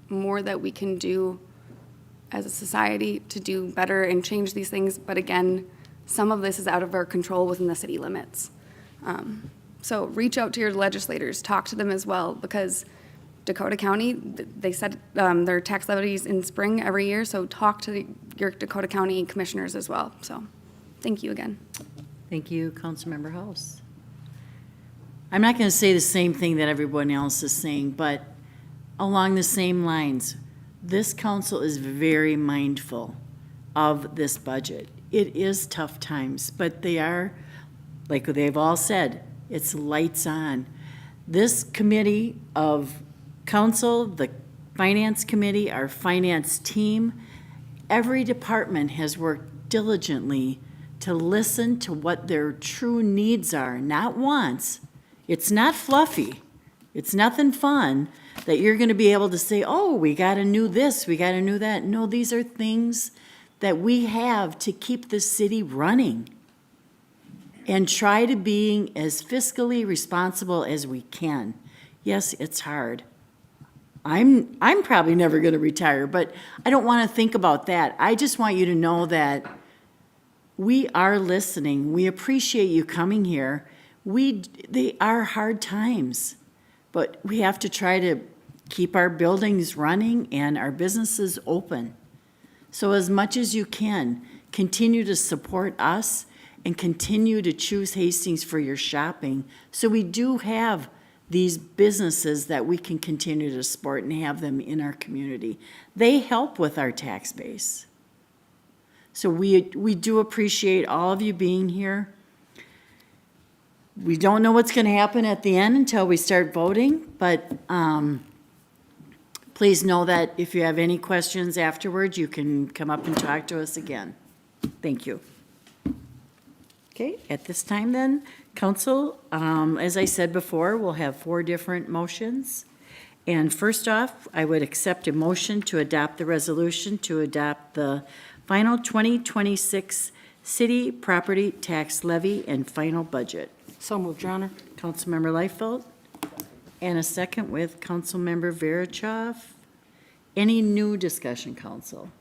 more that we can do as a society to do better and change these things. But again, some of this is out of our control within the city limits. So reach out to your legislators, talk to them as well, because Dakota County, they set their tax levies in spring every year, so talk to your Dakota County commissioners as well. So thank you again. Thank you, Councilmember House. I'm not going to say the same thing that everyone else is saying, but along the same lines, this council is very mindful of this budget. It is tough times, but they are, like they've all said, it's lights on. This committee of council, the finance committee, our finance team, every department has worked diligently to listen to what their true needs are, not wants. It's not fluffy. It's nothing fun that you're going to be able to say, oh, we got to new this, we got to new that. No, these are things that we have to keep the city running and try to being as fiscally responsible as we can. Yes, it's hard. I'm probably never going to retire, but I don't want to think about that. I just want you to know that we are listening. We appreciate you coming here. They are hard times, but we have to try to keep our buildings running and our businesses open. So as much as you can, continue to support us and continue to choose Hastings for your shopping. So we do have these businesses that we can continue to support and have them in our community. They help with our tax base. So we do appreciate all of you being here. We don't know what's going to happen at the end until we start voting, but please know that if you have any questions afterwards, you can come up and talk to us again. Thank you. Okay, at this time then, council, as I said before, we'll have 4 different motions. And first off, I would accept a motion to adopt the resolution to adopt the final 2026 city property tax levy and final budget. So moved, Your Honor. Councilmember Liefeld, and a second with Councilmember Verichov. Any new discussion, council?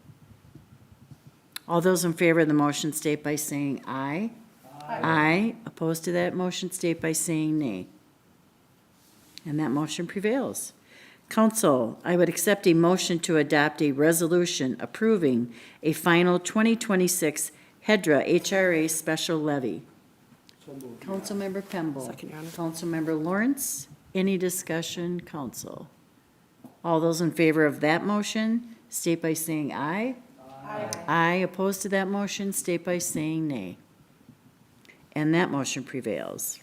All those in favor of the motion state by saying aye. Aye. Opposed to that motion state by saying nay. And that motion prevails. Council, I would accept a motion to adopt a resolution approving a final 2026 HEDRA HRA special levy. Councilmember Pemble. Second, Your Honor. Councilmember Lawrence. Any discussion, council? All those in favor of that motion state by saying aye. Aye. Aye. Opposed to that motion state by saying nay. And that motion prevails.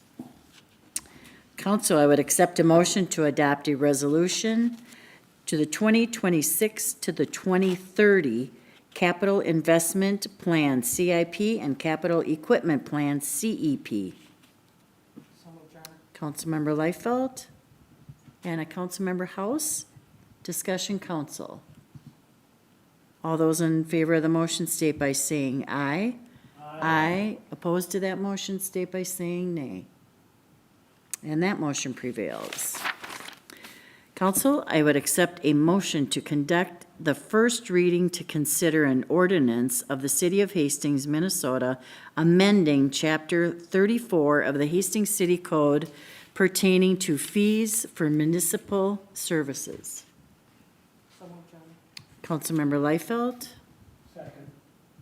Council, I would accept a motion to adopt a resolution to the 2026 to the 2030 Capital Investment Plan, CIP, and Capital Equipment Plan, CEP. Councilmember Liefeld and a Councilmember House. Discussion, council. All those in favor of the motion state by saying aye. Aye. Opposed to that motion state by saying nay. And that motion prevails. Council, I would accept a motion to conduct the first reading to consider an ordinance of the City of Hastings, Minnesota, amending Chapter 34 of the Hastings City Code pertaining to fees for municipal services. Councilmember Liefeld. Second.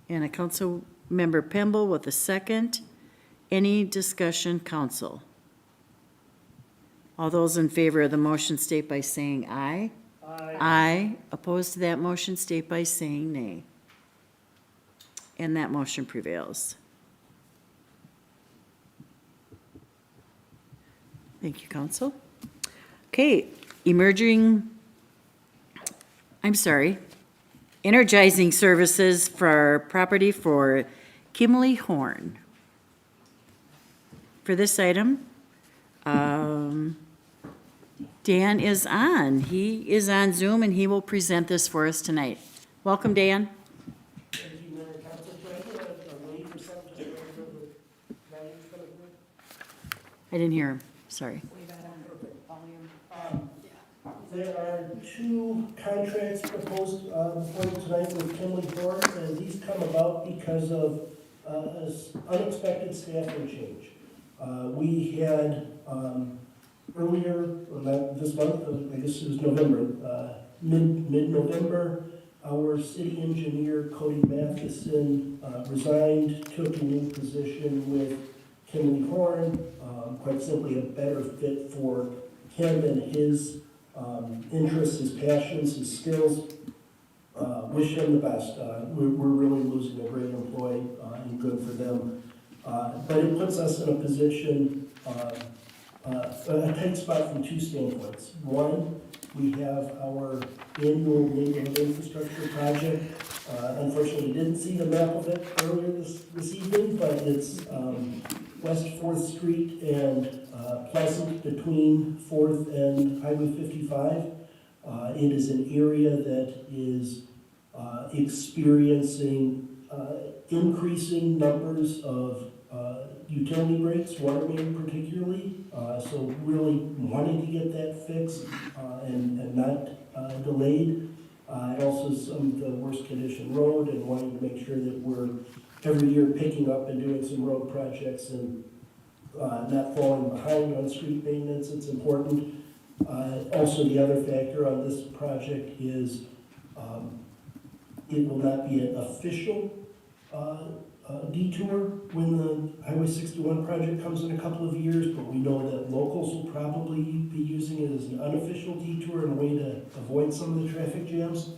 And a Councilmember Pemble with a second. Any discussion, council? All those in favor of the motion state by saying aye. Aye. Opposed to that motion, state by saying nay. And that motion prevails. Thank you, council. Okay, energizing services for property for Kimley Horn. For this item, Dan is on. He is on Zoom and he will present this for us tonight. Welcome, Dan. Thank you, Mayor and Council. Treasurer, I'm waiting for something to go over the values for the board. I didn't hear him, sorry. There are two contracts proposed before you tonight with Kimley Horn, and these come about because of unexpected staffing change. We had earlier, or not this month, I guess it was November, mid-November, our city engineer, Cody Matheson, resigned, took a new position with Kimley Horn, quite simply a better fit for him and his interests, his passions, his skills. Wish him the best. We're really losing a great employee and good for them. But it puts us in a position, a tight spot from two standpoints. One, we have our annual neighborhood infrastructure project. Unfortunately, didn't see the map of it earlier this evening, but it's West 4th Street and Pleasant between 4th and Highway 55. It is an area that is experiencing increasing numbers of utility breaks, water main particularly. So really wanting to get that fixed and not delayed. And also some of the worst condition road and wanting to make sure that we're every year picking up and doing some road projects and not falling behind on street maintenance. It's important. Also, the other factor on this project is it will not be an official detour when the Highway 61 project comes in a couple of years, but we know that locals will probably be using it as an unofficial detour in a way to avoid some of the traffic jams.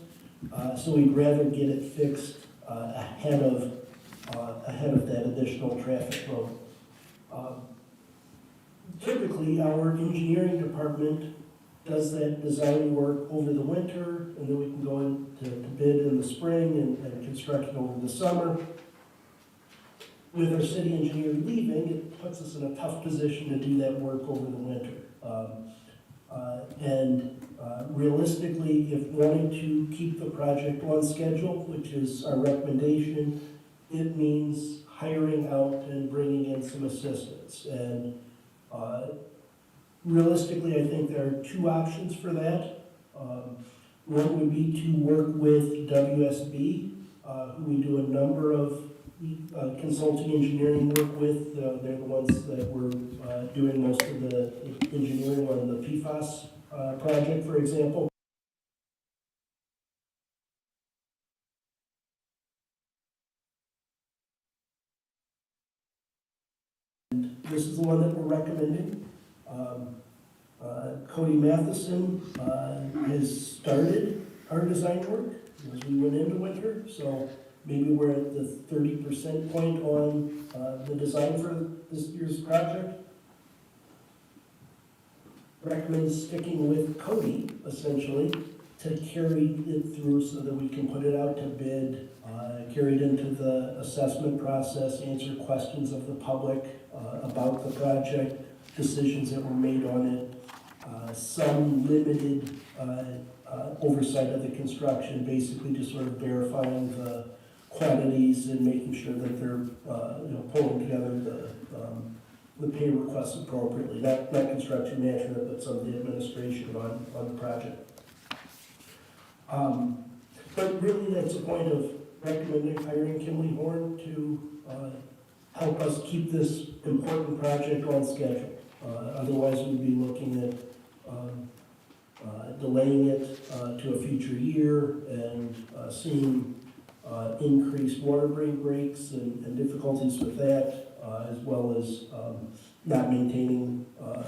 So we'd rather get it fixed ahead of that additional traffic load. Typically, our engineering department does that design work over the winter, and then we can go into bid in the spring and construction over the summer. With our city engineer leaving, it puts us in a tough position to do that work over the winter. Realistically, if wanting to keep the project on schedule, which is our recommendation, it means hiring out and bringing in some assistance. And realistically, I think there are two options for that. One would be to work with WSB, who we do a number of consulting engineering work with. They're the ones that were doing most of the engineering on the PFAS project, for example. And this is the one that we're recommending. Cody Matheson has started our design work as we went into winter, so maybe we're at the 30% point on the design for this year's project. Recommend sticking with Cody, essentially, to carry it through so that we can put it out to bid, carry it into the assessment process, answer questions of the public about the project, decisions that were made on it, some limited oversight of the construction, basically just sort of verifying the quantities and making sure that they're pulling together the pay requests appropriately, not construction management, but some of the administration on the project. But really, that's the point of recommending hiring Kimley Horn to help us keep this important project on schedule. Otherwise, we'd be looking at delaying it to a future year and seeing increased water main breaks and difficulties with that, as well as not maintaining a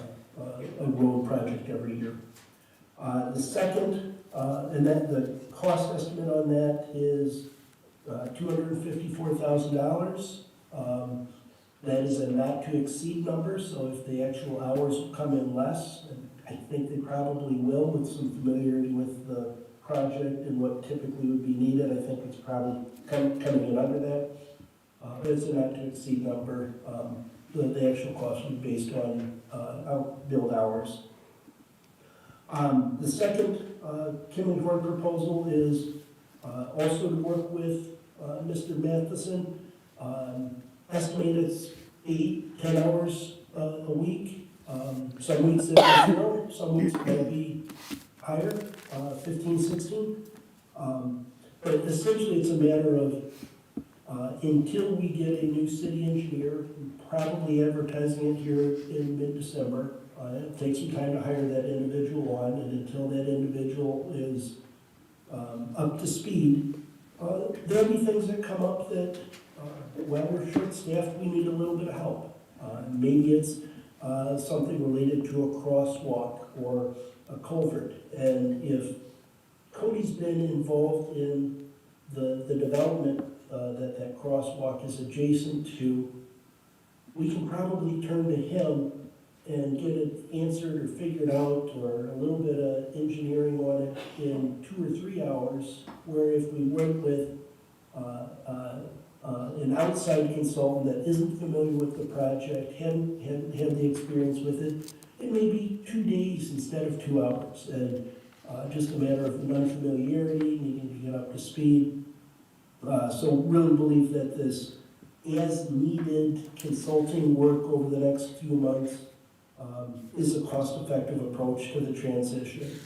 road project every year. The second, and that the cost estimate on that is $254,000. That is a not to exceed number, so if the actual hours come in less, and I think they probably will with some familiarity with the project and what typically would be needed, I think it's probably coming in under that. It's a not to exceed number. The actual cost would be based on billed hours. The second Kimley Horn proposal is also to work with Mr. Matheson. Estimated 8-10 hours a week. Some weeks it is 0, some weeks it may be higher, 15-16. But essentially it's a matter of until we get a new city engineer, probably advertising it here in mid-December. It takes some time to hire that individual on, and until that individual is up to speed, there'll be things that come up that, while we're short-staffed, we need a little bit of help. Maybe it's something related to a crosswalk or a culvert. And if Cody's been involved in the development that crosswalk is adjacent to, we can probably turn to him and get it answered or figured out, or a little bit of engineering on it in 2 or 3 hours, where if we work with an outside consultant that isn't familiar with the project, hadn't had the experience with it, it may be 2 days instead of 2 hours, and just a matter of an unfamiliarity, needing to get up to speed. So really believe that this as-needed consulting work over the next few months is a cost-effective approach to the transition.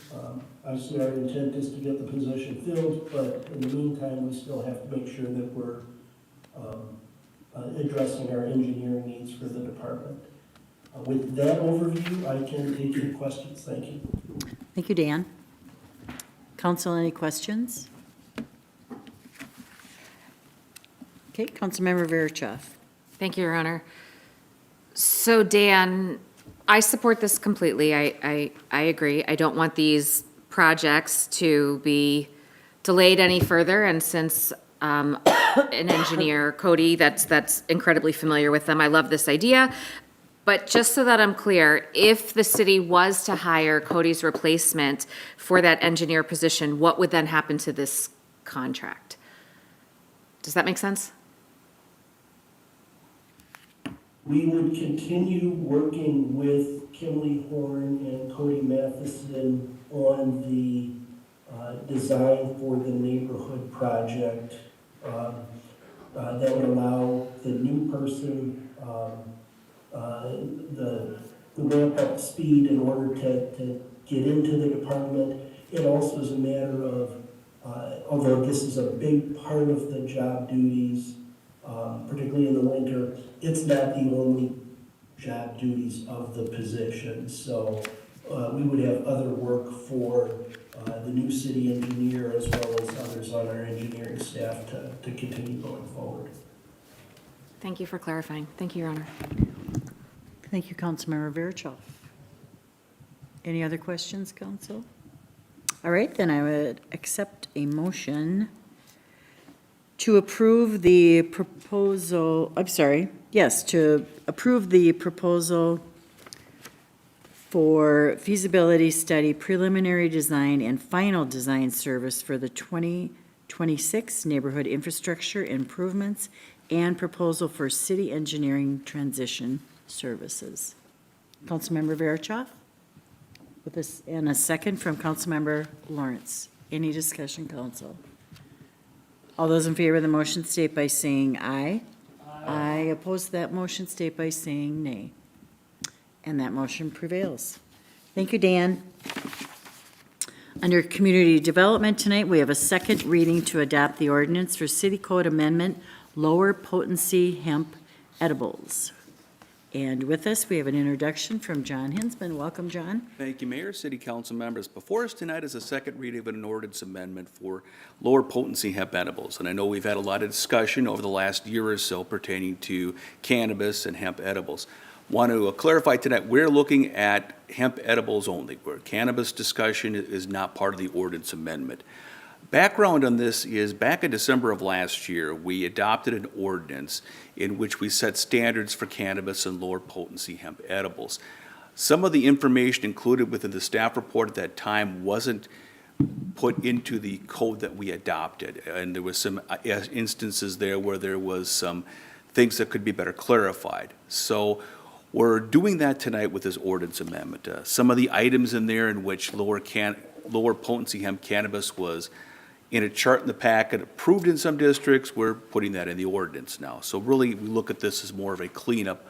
Obviously, our intent is to get the position filled, but in the meantime, we still have to make sure that we're addressing our engineering needs for the department. With that overview, I can take your questions. Thank you. Thank you, Dan. Council, any questions? Okay, Councilmember Verichov. Thank you, Your Honor. So Dan, I support this completely. I agree. I don't want these projects to be delayed any further, and since an engineer, Cody, that's incredibly familiar with them, I love this idea. But just so that I'm clear, if the city was to hire Cody's replacement for that engineer position, what would then happen to this contract? Does that make sense? We would continue working with Kimley Horn and Cody Matheson on the design for the neighborhood project that would allow the new person the ramp-up speed in order to get into the department. It also is a matter of, although this is a big part of the job duties, particularly in the winter, it's not the only job duties of the position. So we would have other work for the new city engineer as well as others on our engineering staff to continue going forward. Thank you for clarifying. Thank you, Your Honor. Thank you, Councilmember Verichov. Any other questions, Council? All right, then I would accept a motion to approve the proposal, to approve the proposal for feasibility study, preliminary design, and final design service for the 2026 neighborhood infrastructure improvements and proposal for city engineering transition services. Councilmember Verichov? With this, and a second from Councilmember Lawrence. Any discussion, Council? All those in favor of the motion state by saying aye. Aye. Opposed to that motion state by saying nay. And that motion prevails. Thank you, Dan. Under Community Development tonight, we have a second reading to adopt the ordinance for City Code Amendment, Lower-Potency Hemp Edibles. And with us, we have an introduction from John Hinsman. Welcome, John. Thank you, Mayor, City Council members. Before us tonight is a second reading of an ordinance amendment for lower potency hemp edibles. And I know we've had a lot of discussion over the last year or so pertaining to cannabis and hemp edibles. Want to clarify tonight, we're looking at hemp edibles only, where cannabis discussion is not part of the ordinance amendment. Background on this is back in December of last year, we adopted an ordinance in which we set standards for cannabis and lower potency hemp edibles. Some of the information included within the staff report at that time wasn't put into the code that we adopted. And there was some instances there where there was some things that could be better clarified. So we're doing that tonight with this ordinance amendment. Some of the items in there in which lower potency hemp cannabis was in a chart in the packet, approved in some districts, we're putting that in the ordinance now. So really, we look at this as more of a cleanup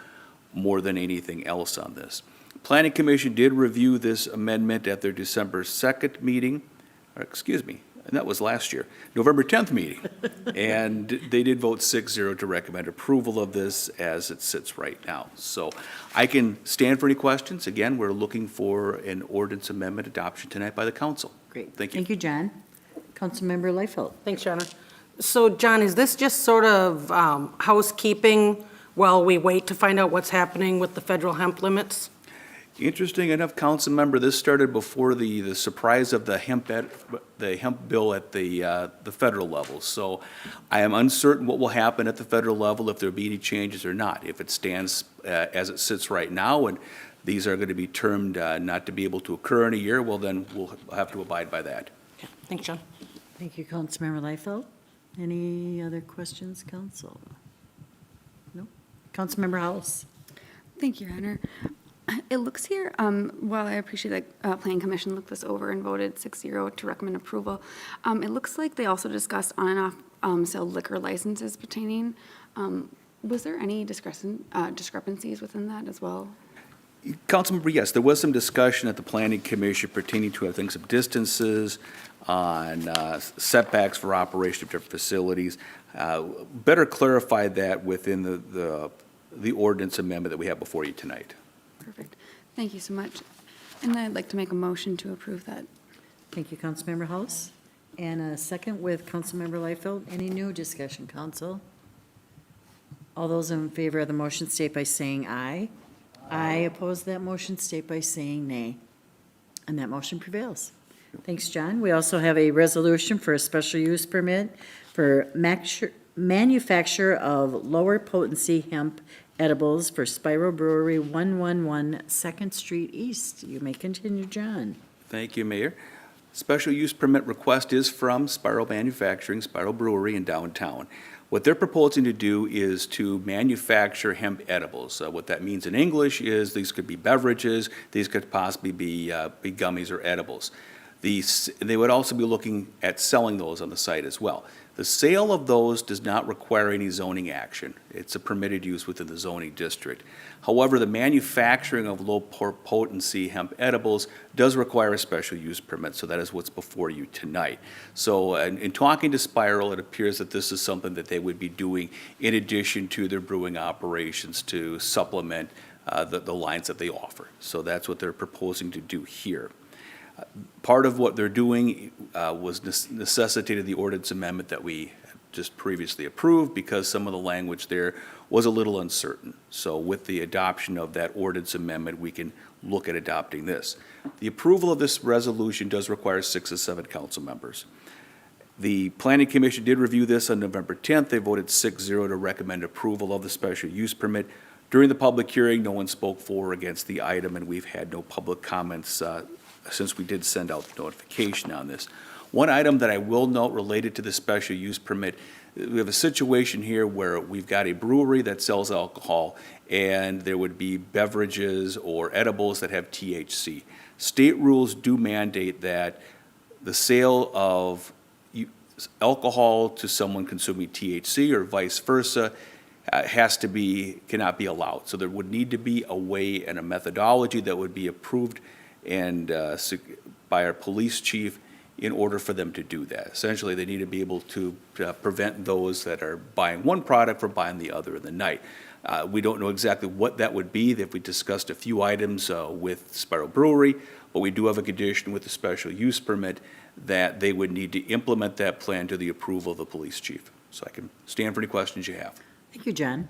more than anything else on this. Planning Commission did review this amendment at their December 2nd meeting, or excuse me, and that was last year, November 10th meeting. And they did vote 6-0 to recommend approval of this as it sits right now. So I can stand for any questions. Again, we're looking for an ordinance amendment adoption tonight by the council. Great. Thank you. Thank you, John. Councilmember Liefeld. Thanks, Jana. So, John, is this just sort of housekeeping while we wait to find out what's happening with the federal hemp limits? Interesting enough, council member, this started before the surprise of the hemp bill at the federal level. So I am uncertain what will happen at the federal level, if there'll be any changes or not. If it stands as it sits right now, and these are going to be termed not to be able to occur in a year, well, then we'll have to abide by that. Okay, thanks, John. Thank you, Councilmember Liefeld. Any other questions, council? No? Councilmember House. Thank you, Your Honor. It looks here, while I appreciate that Planning Commission looked this over and voted 6-0 to recommend approval, it looks like they also discussed on and off sale liquor licenses pertaining. Was there any discrepancies within that as well? Councilmember, yes, there was some discussion at the Planning Commission pertaining to, I think, some distances on setbacks for operation of different facilities. Better clarify that within the ordinance amendment that we have before you tonight. Perfect. Thank you so much. And I'd like to make a motion to approve that. Thank you, Councilmember House. And a second with Councilmember Liefeld. Any new discussion, council? All those in favor of the motion state by saying aye. Aye. Opposed to that motion state by saying nay. And that motion prevails. Thanks, John. We also have a resolution for a special use permit for manufacture of lower potency hemp edibles for Spiro Brewery, 111 2nd Street East. You may continue, John. Thank you, Mayor. Special use permit request is from Spiro Manufacturing, Spiro Brewery in downtown. What they're proposing to do is to manufacture hemp edibles. What that means in English is these could be beverages, these could possibly be gummies or edibles. They would also be looking at selling those on the site as well. The sale of those does not require any zoning action. It's a permitted use within the zoning district. However, the manufacturing of low potency hemp edibles does require a special use permit, so that is what's before you tonight. So in talking to Spiral, it appears that this is something that they would be doing in addition to their brewing operations to supplement the lines that they offer. So that's what they're proposing to do here. Part of what they're doing was necessitated the ordinance amendment that we just previously approved because some of the language there was a little uncertain. So with the adoption of that ordinance amendment, we can look at adopting this. The approval of this resolution does require 6 of 7 council members. The Planning Commission did review this on November 10th. They voted 6-0 to recommend approval of the special use permit. During the public hearing, no one spoke for or against the item, and we've had no public comments since we did send out the notification on this. One item that I will note related to the special use permit, we have a situation here where we've got a brewery that sells alcohol and there would be beverages or edibles that have THC. State rules do mandate that the sale of alcohol to someone consuming THC or vice versa cannot be allowed. So there would need to be a way and a methodology that would be approved and by our police chief in order for them to do that. Essentially, they need to be able to prevent those that are buying one product from buying the other in the night. We don't know exactly what that would be. We discussed a few items with Spiro Brewery, but we do have a condition with the special use permit that they would need to implement that plan to the approval of the police chief. So I can stand for any questions you have. Thank you, John.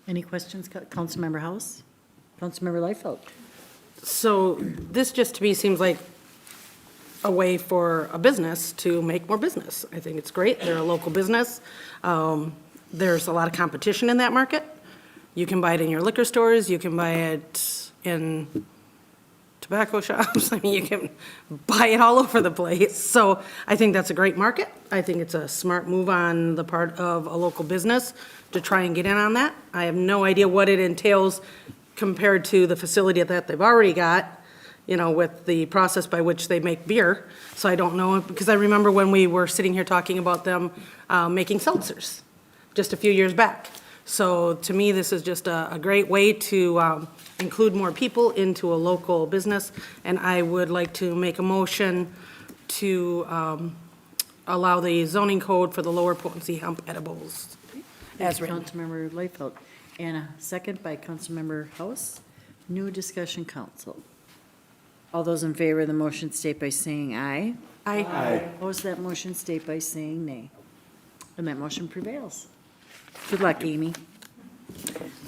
Any questions, Councilmember House? Councilmember Liefeld? So this just to me seems like a way for a business to make more business. I think it's great. They're a local business. There's a lot of competition in that market. You can buy it in your liquor stores, you can buy it in tobacco shops. I mean, you can buy it all over the place. So I think that's a great market. I think it's a smart move on the part of a local business to try and get in on that. I have no idea what it entails compared to the facility that they've already got, you know, with the process by which they make beer. So I don't know, because I remember when we were sitting here talking about them making seltzers just a few years back. So to me, this is just a great way to include more people into a local business. And I would like to make a motion to allow the zoning code for the lower-potency hemp edibles as written. Councilmember Liefeld. And a second by Councilmember House. New discussion, council. All those in favor of the motion state by saying aye. Aye. Opposed to that motion state by saying nay. And that motion prevails. Good luck, Amy.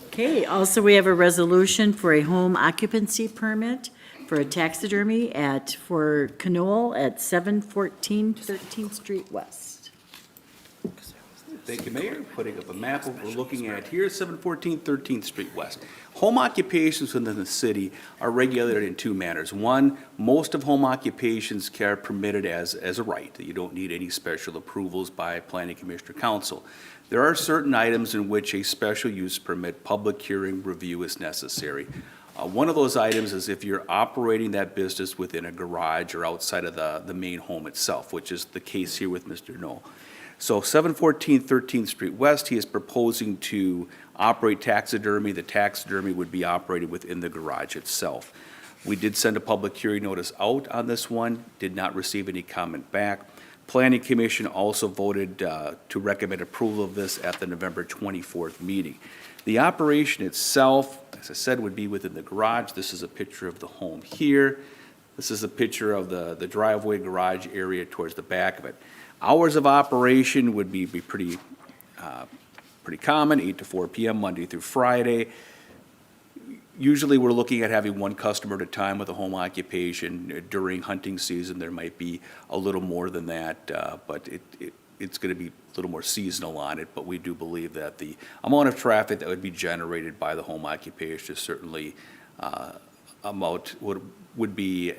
Okay, also we have a resolution for a home occupancy permit for a taxidermy for Knoll at 714 13th Street West. Thank you, Mayor. Putting up a map of what we're looking at here, 714 13th Street West. Home occupations within the city are regulated in two manners. One, most of home occupations are permitted as a right. You don't need any special approvals by Planning Commission or Council. There are certain items in which a special use permit, public hearing review is necessary. One of those items is if you're operating that business within a garage or outside of the main home itself, which is the case here with Mr. Knoll. So 714 13th Street West, he is proposing to operate taxidermy. The taxidermy would be operated within the garage itself. We did send a public hearing notice out on this one, did not receive any comment back. Planning Commission also voted to recommend approval of this at the November 24th meeting. The operation itself, as I said, would be within the garage. This is a picture of the home here. This is a picture of the driveway garage area towards the back of it. Hours of operation would be pretty common, 8 to 4 p.m. Monday through Friday. Usually, we're looking at having one customer at a time with a home occupation. During hunting season, there might be a little more than that, but it's going to be a little more seasonal on it. But we do believe that the amount of traffic that would be generated by the home occupation is certainly would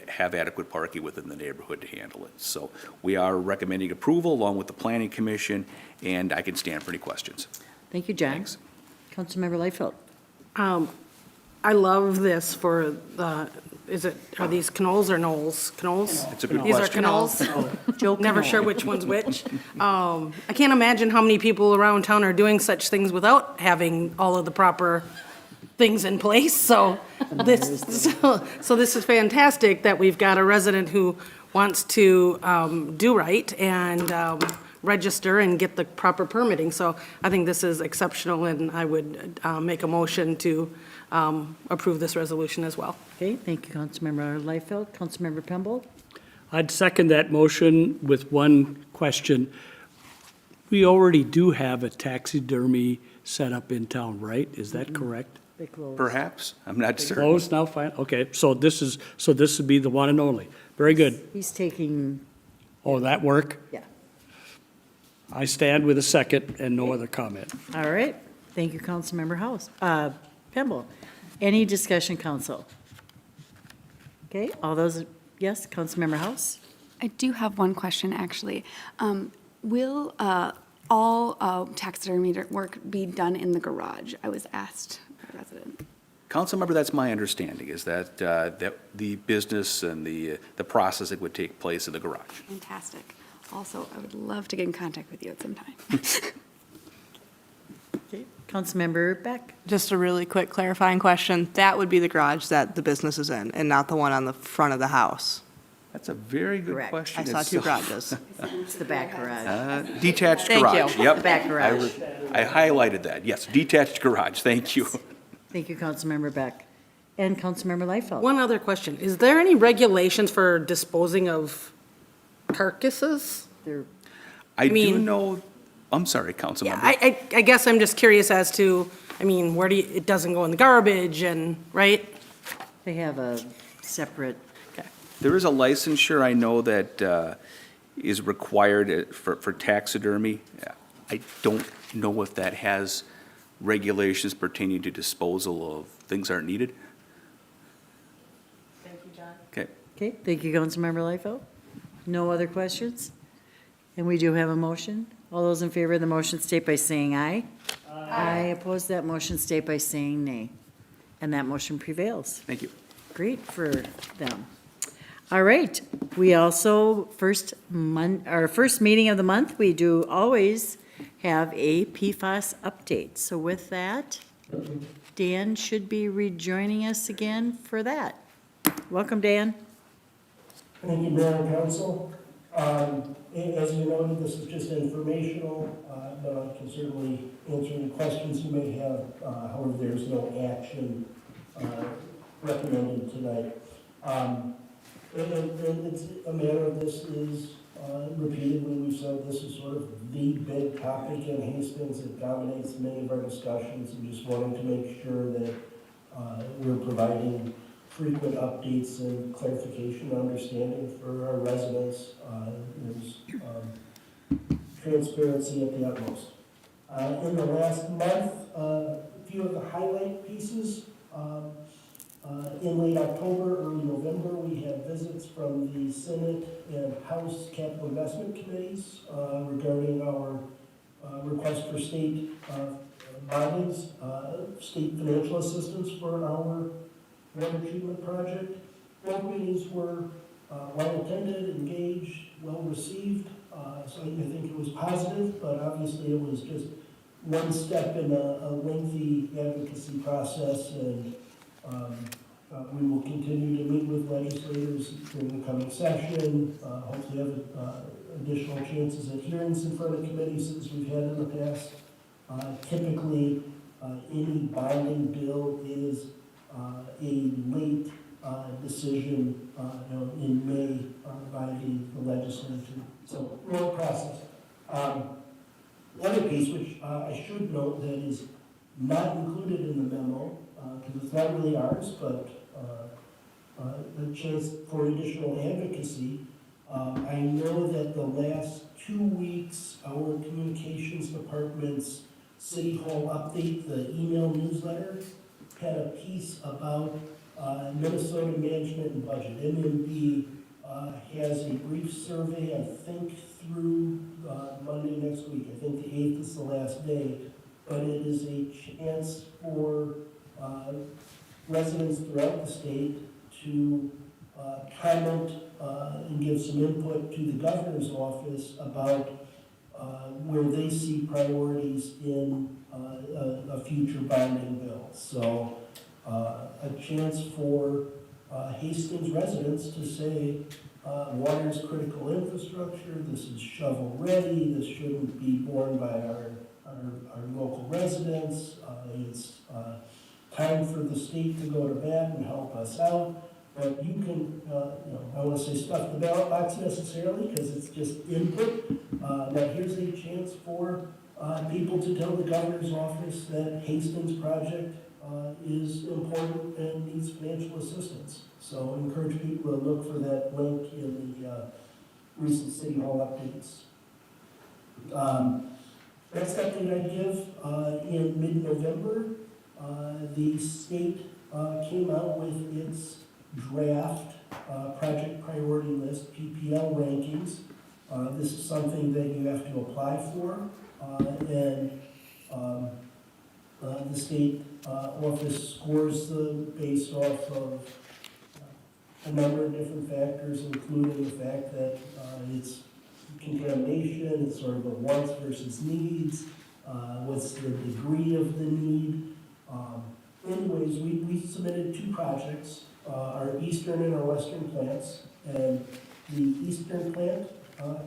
have adequate parking within the neighborhood to handle it. So we are recommending approval along with the Planning Commission, and I can stand for any questions. Thank you, John. Thanks. Councilmember Liefeld. I love this for are these Knolls or Knolls? Knolls? It's a good These are question. Knolls. Joe Never Knoll. sure which one's which. I can't imagine how many people around town are doing such things without having all of the proper things in place. So this is fantastic that we've got a resident who wants to do right and register and get the proper permitting. So I think this is exceptional, and I would make a motion to approve this resolution as well. Okay, thank you, Councilmember Liefeld. Councilmember Pemble? I'd second that motion with one question. We already do have a taxidermy set up in town, right? Is that correct? They closed. Perhaps, I'm not certain. Closed now, fine, okay, so this would be the one and only. Very good. He's taking, Oh, that work? yeah. I stand with a second and no other comment. All right. Thank you, Councilmember House. Pemble. Any discussion, council? Okay, all those, yes, Councilmember House? I do have one question, actually. Will all taxidermy work be done in the garage? I was asked by a resident. Councilmember, that's my understanding, is that the business and the process, it would take place in the garage. Fantastic. Also, I would love to get in contact with you at some time. Okay, Councilmember Beck? Just a really quick clarifying question. That would be the garage that the business is in, and not the one on the front of the house. That's a very good Correct. question. I saw two garages. It's the back garage. Detached Thank garage, you. yep. The back garage. I highlighted that, yes, detached garage, thank you. Thank you, Councilmember Beck. And Councilmember Liefeld? One other question. Is there any regulations for disposing of carcasses? There- I do mean- know, I'm sorry, Yeah, Councilmember. I guess I'm just curious as to, I mean, where do you, it doesn't go in the garbage and, right? They have a separate, There is a licensure I know that is required for taxidermy. I don't know if that has regulations pertaining to disposal of things that aren't needed. Thank you, John. Okay. okay, thank you, Councilmember Liefeld. No other questions? And we do have a motion. All those in favor of the motion state by saying aye. Aye. Opposed, that motion state by saying nay. And that motion prevails. Thank you. Great for them. All right, we also, first meeting of the month, we do always have a PFAS update. So with that, Dan should be rejoining us again for that. Welcome, Dan. Thank you, Mayor and Council. As you noted, this is just informational, but I can certainly answer any questions you may have. However, there's no action recommended tonight. And it's a matter of this is repeatedly, we've said this is sort of the big topic in Hastings. It dominates many of our discussions. We just wanted to make sure that we're providing frequent updates and clarification and understanding for our residents. There's transparency at the utmost. In the last month, a few of the highlight pieces. In late October, early November, we had visits from the Senate and House Capital Investment Committees regarding our request for state bondings, state financial assistance for our water treatment project. Both meetings were well attended, engaged, well received, so I think it was positive, but obviously it was just one step in a lengthy advocacy process, and we will continue to meet with legislators during the coming session, hopefully have additional chances at hearings in front of committees as we've had in the past. Typically, any bonding bill is a late decision in May by the legislature. So, long process. The other piece, which I should note that is not included in the memo, because it's not really ours, but a chance for additional advocacy. I know that the last 2 weeks, our communications department's City Hall update, the email newsletter, had a piece about Minnesota management and budget. MMB has a brief survey, I think, through Monday next week. I think the 8th is the last day. But it is a chance for residents throughout the state to comment and give some input to the governor's office about where they see priorities in a future bonding bill. So a chance for Hastings residents to say, water is critical infrastructure, this is shovel ready, this shouldn't be borne by our local residents, it's time for the state to go to bat and help us out. But you can, I want to say stuff the ballot box necessarily, because it's just input. But here's a chance for people to tell the governor's office that Hastings project is important and needs financial assistance. So I encourage people to look for that link in the recent City Hall updates. Next update I give, in mid-November, the state came out with its draft project priority list, PPL rankings. This is something that you have to apply for, and the state office scores them based off of a number of different factors, including the fact that it's contamination, it's sort of a wants versus needs, what's the degree of the need. Anyways, we submitted 2 projects, our eastern and our western plants, and the eastern plant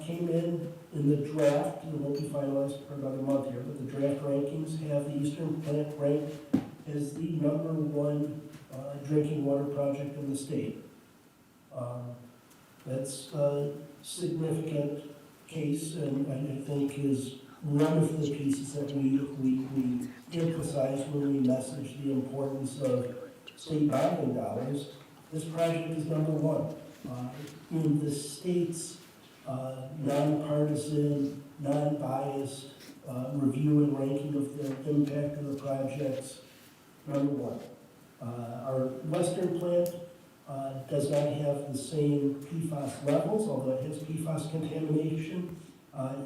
came in the draft. It won't be finalized for another month here, but the draft rankings have the eastern plant ranked as the #1 drinking water project in the state. That's a significant case, and I think is one of the pieces that we emphasize when we message the importance of state bonding dollars, this project is number one. In the state's nonpartisan, non-biased review and ranking of the impact of the projects, number one. Our western plant does not have the same PFAS levels, although it has PFAS contamination.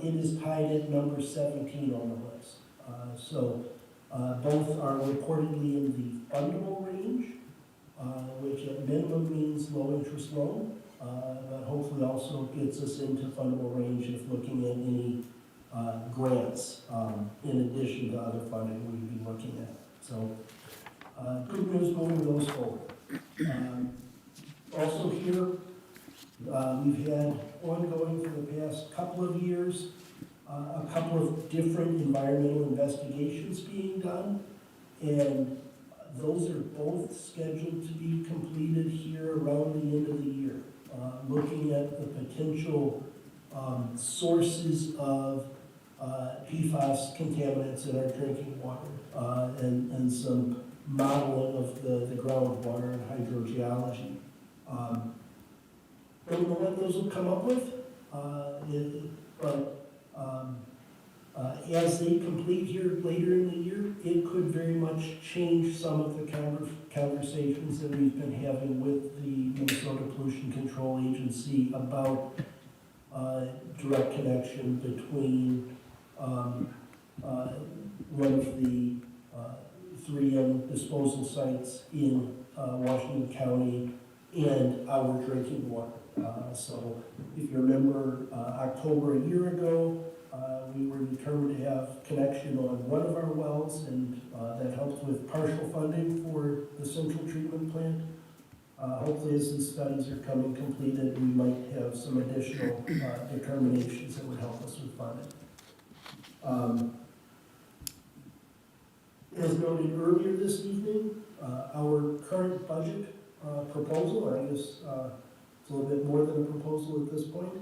It is tied at number 17 on the list. So both are reportedly in the fundable range, which at minimum means low interest loan, but hopefully also gets us into fundable range if looking at any grants in addition to other funding we'd be looking at. So good news moving those forward. Also here, we've had ongoing for the past couple of years, a couple of different environmental investigations being done, and those are both scheduled to be completed here around the end of the year, looking at the potential sources of PFAS contaminants in our drinking water, and some modeling of the groundwater and hydrogeology. Don't know what those will come up with, but as they complete here later in the year, it could very much change some of the conversations that we've been having with the Minnesota Pollution Control Agency about direct connection between one of the 3M disposal sites in Washington County and our drinking water. So if you remember, October a year ago, we were determined to have connection on one of our wells, and that helped with partial funding for the central treatment plant. Hopefully, as these studies are coming completed, we might have some additional determinations that would help us with funding. As noted earlier this evening, our current budget proposal, I guess it's a little bit more than a proposal at this point,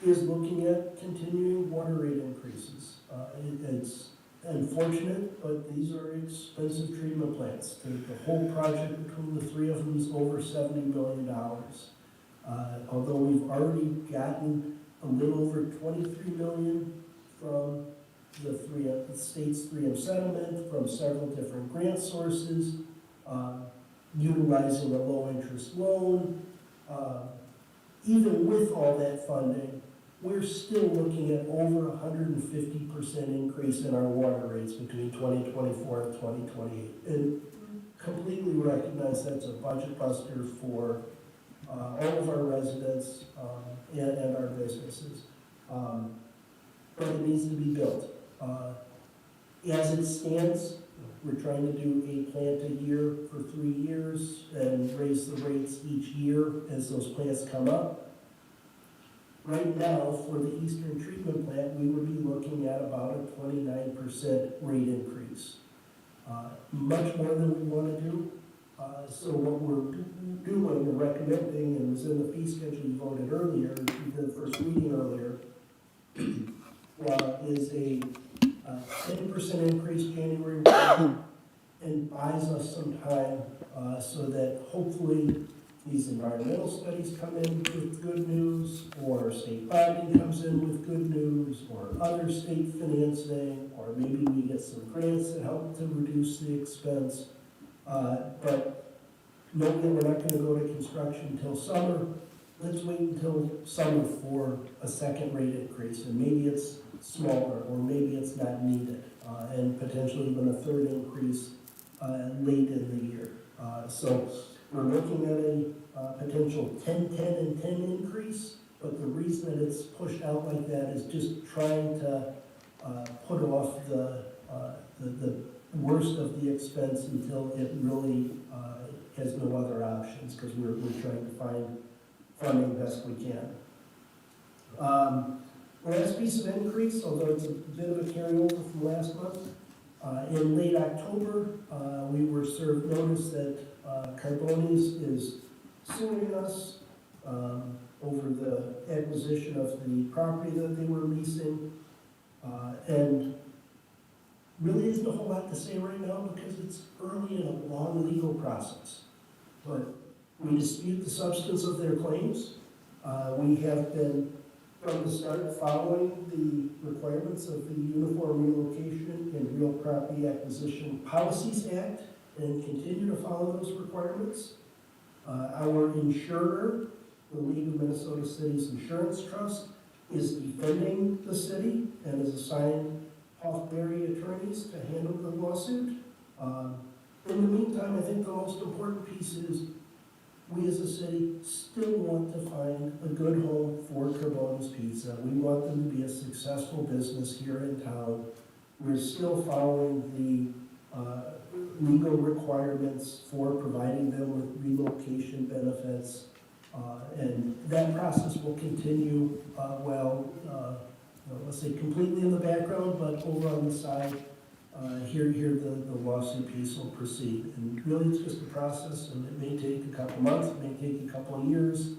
is looking at continuing water rate increases. It's unfortunate, but these are expensive treatment plants. The whole project between the three of them is over $70 million. Although we've already gotten a little over $23 million from the state's 3M settlement, from several different grant sources, utilizing a low-interest loan. Even with all that funding, we're still looking at over 150% increase in our water rates between 2024 and 2028. And completely recognize that's a budget buster for all of our residents and our businesses. But it needs to be built. As it stands, we're trying to do a plant a year for 3 years and raise the rates each year as those plants come up. Right now, for the Eastern Treatment Plant, we would be looking at about a 29% rate increase. Much more than we want to do. So what we're doing, we're recommending, and was in the fee schedule you voted earlier, the first reading earlier, is a 10% increase January 1 and buys us some time so that hopefully these environmental studies come in with good news, or state bonding comes in with good news, or other state financing, or maybe we get some grants that help to reduce the expense. But knowing that we're not going to go to construction until summer, let's wait until summer for a second rate increase, and maybe it's smaller, or maybe it's not needed, and potentially even a third increase late in the year. So we're looking at a potential 10, 10, and 10 increase, but the reason that it's pushed out like that is just trying to put off the worst of the expense until it really has no other options, because we're trying to find funding best we can. Last piece of increase, although it's a bit of a carryover from last month, in late October, we were served notice that Carbones is suing us over the acquisition of the property that they were leasing. And really isn't a whole lot to say right now because it's early in a long legal process. But we dispute the substance of their claims. We have been, from the start, following the requirements of the Uniform Relocation and Real Property Acquisition Policies Act and continue to follow those requirements. Our insurer, the League of Minnesota Cities Insurance Trust, is defending the city and has assigned Hoffberry attorneys to handle the lawsuit. In the meantime, I think the most important piece is we as a city still want to find a good home for Carbona's Pizza. We want them to be a successful business here in town. We're still following the legal requirements for providing them with relocation benefits. And that process will continue, let's say completely in the background, but over on the side, here the lawsuit piece will proceed. And really it's just a process, and it may take a couple months, it may take a couple of years.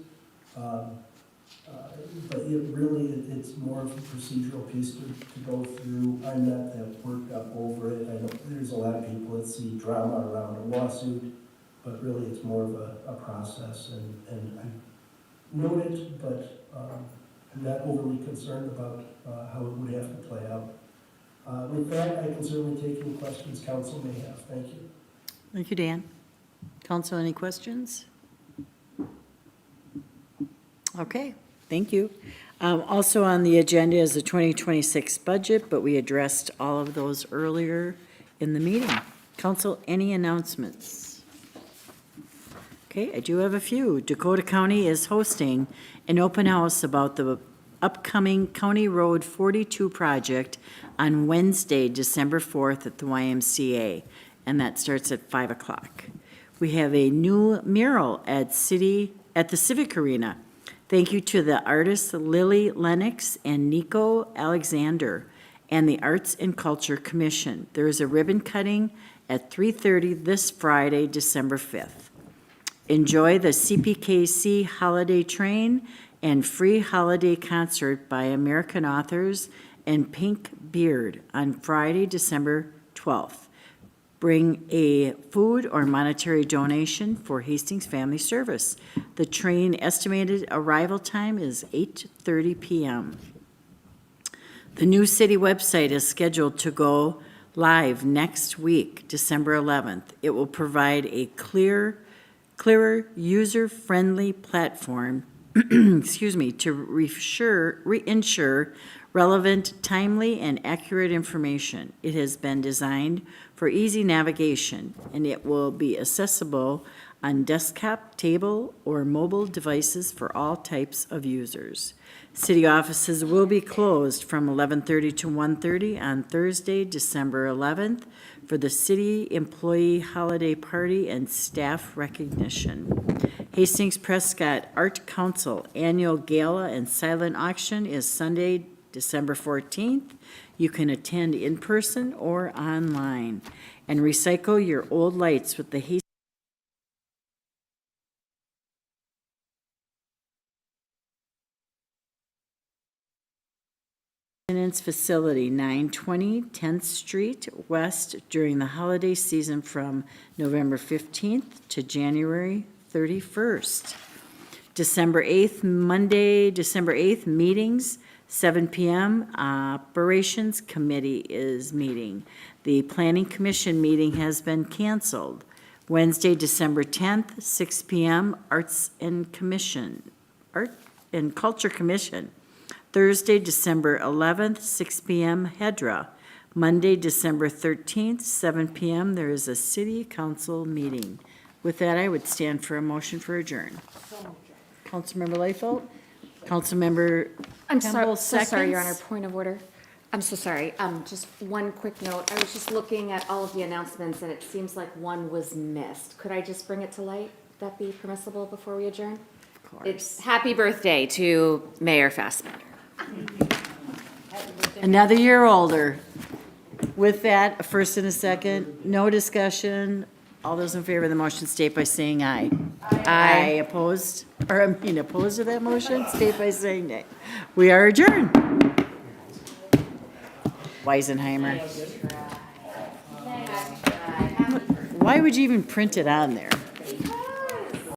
But it's more of a procedural piece to go through. I'm not that worked up over it. I know there's a lot of people that see drama around a lawsuit, but really it's more of a process, and I note it, but I'm not overly concerned about how it would have to play out. With that, I can certainly take any questions council may have. Thank you. Thank you, Dan. Council, any questions? Okay, thank you. Also on the agenda is the 2026 budget, but we addressed all of those earlier in the meeting. Council, any announcements? Okay, I do have a few. Dakota County is hosting an open house about the upcoming County Road 42 project on Wednesday, December 4th at the YMCA, and that starts at 5 o'clock. We have a new mural at the Civic Arena. Thank you to the artists Lily Lennox and Nico Alexander and the Arts and Culture Commission. There is a ribbon cutting at 3:30 this Friday, December 5th. Enjoy the CPKC Holiday Train and free holiday concert by American authors and Pink Beard on Friday, December 12th. Bring a food or monetary donation for Hastings Family Service. The train estimated arrival time is 8:30 p.m. The new city website is scheduled to go live next week, December 11th. It will provide a clearer, user-friendly platform to ensure relevant, timely, and accurate information. It has been designed for easy navigation, and it will be accessible on desktop, table, or mobile devices for all types of users. City offices will be closed from 11:30 to 1:30 on Thursday, December 11th, for the city employee holiday party and staff recognition. Hastings Prescott Art Council Annual Gala and Silent Auction is Sunday, December 14th. You can attend in person or online. And recycle your old lights with the Hastings Facility, 920 10th Street West during the holiday season from November 15th to January 31st. December 8th, Monday, December 8th, meetings, 7 p.m. Operations Committee is meeting. The Planning Commission meeting has been canceled. Wednesday, December 10th, 6 p.m. Arts and Culture Commission. Thursday, December 11th, 6 p.m. HEDRA. Monday, December 13th, 7 p.m. There is a city council meeting. With that, I would stand for a motion for adjourn. Councilmember Leifeld? Councilmember I'm Campbell, so sorry, Your Honor, seconds. point of order. I'm so sorry. Just one quick note. I was just looking at all of the announcements, and it seems like one was missed. Could I just bring it to light? Would that be permissible before we adjourn? Of course. It's happy birthday to Mayor Fassbender. Another year older. With that, a first and a second, no discussion. All those in favor of the motion state by saying aye. Aye. Opposed? opposed to that motion, state by saying nay. We are adjourned. Weisenheimer. Why would you even print it on there?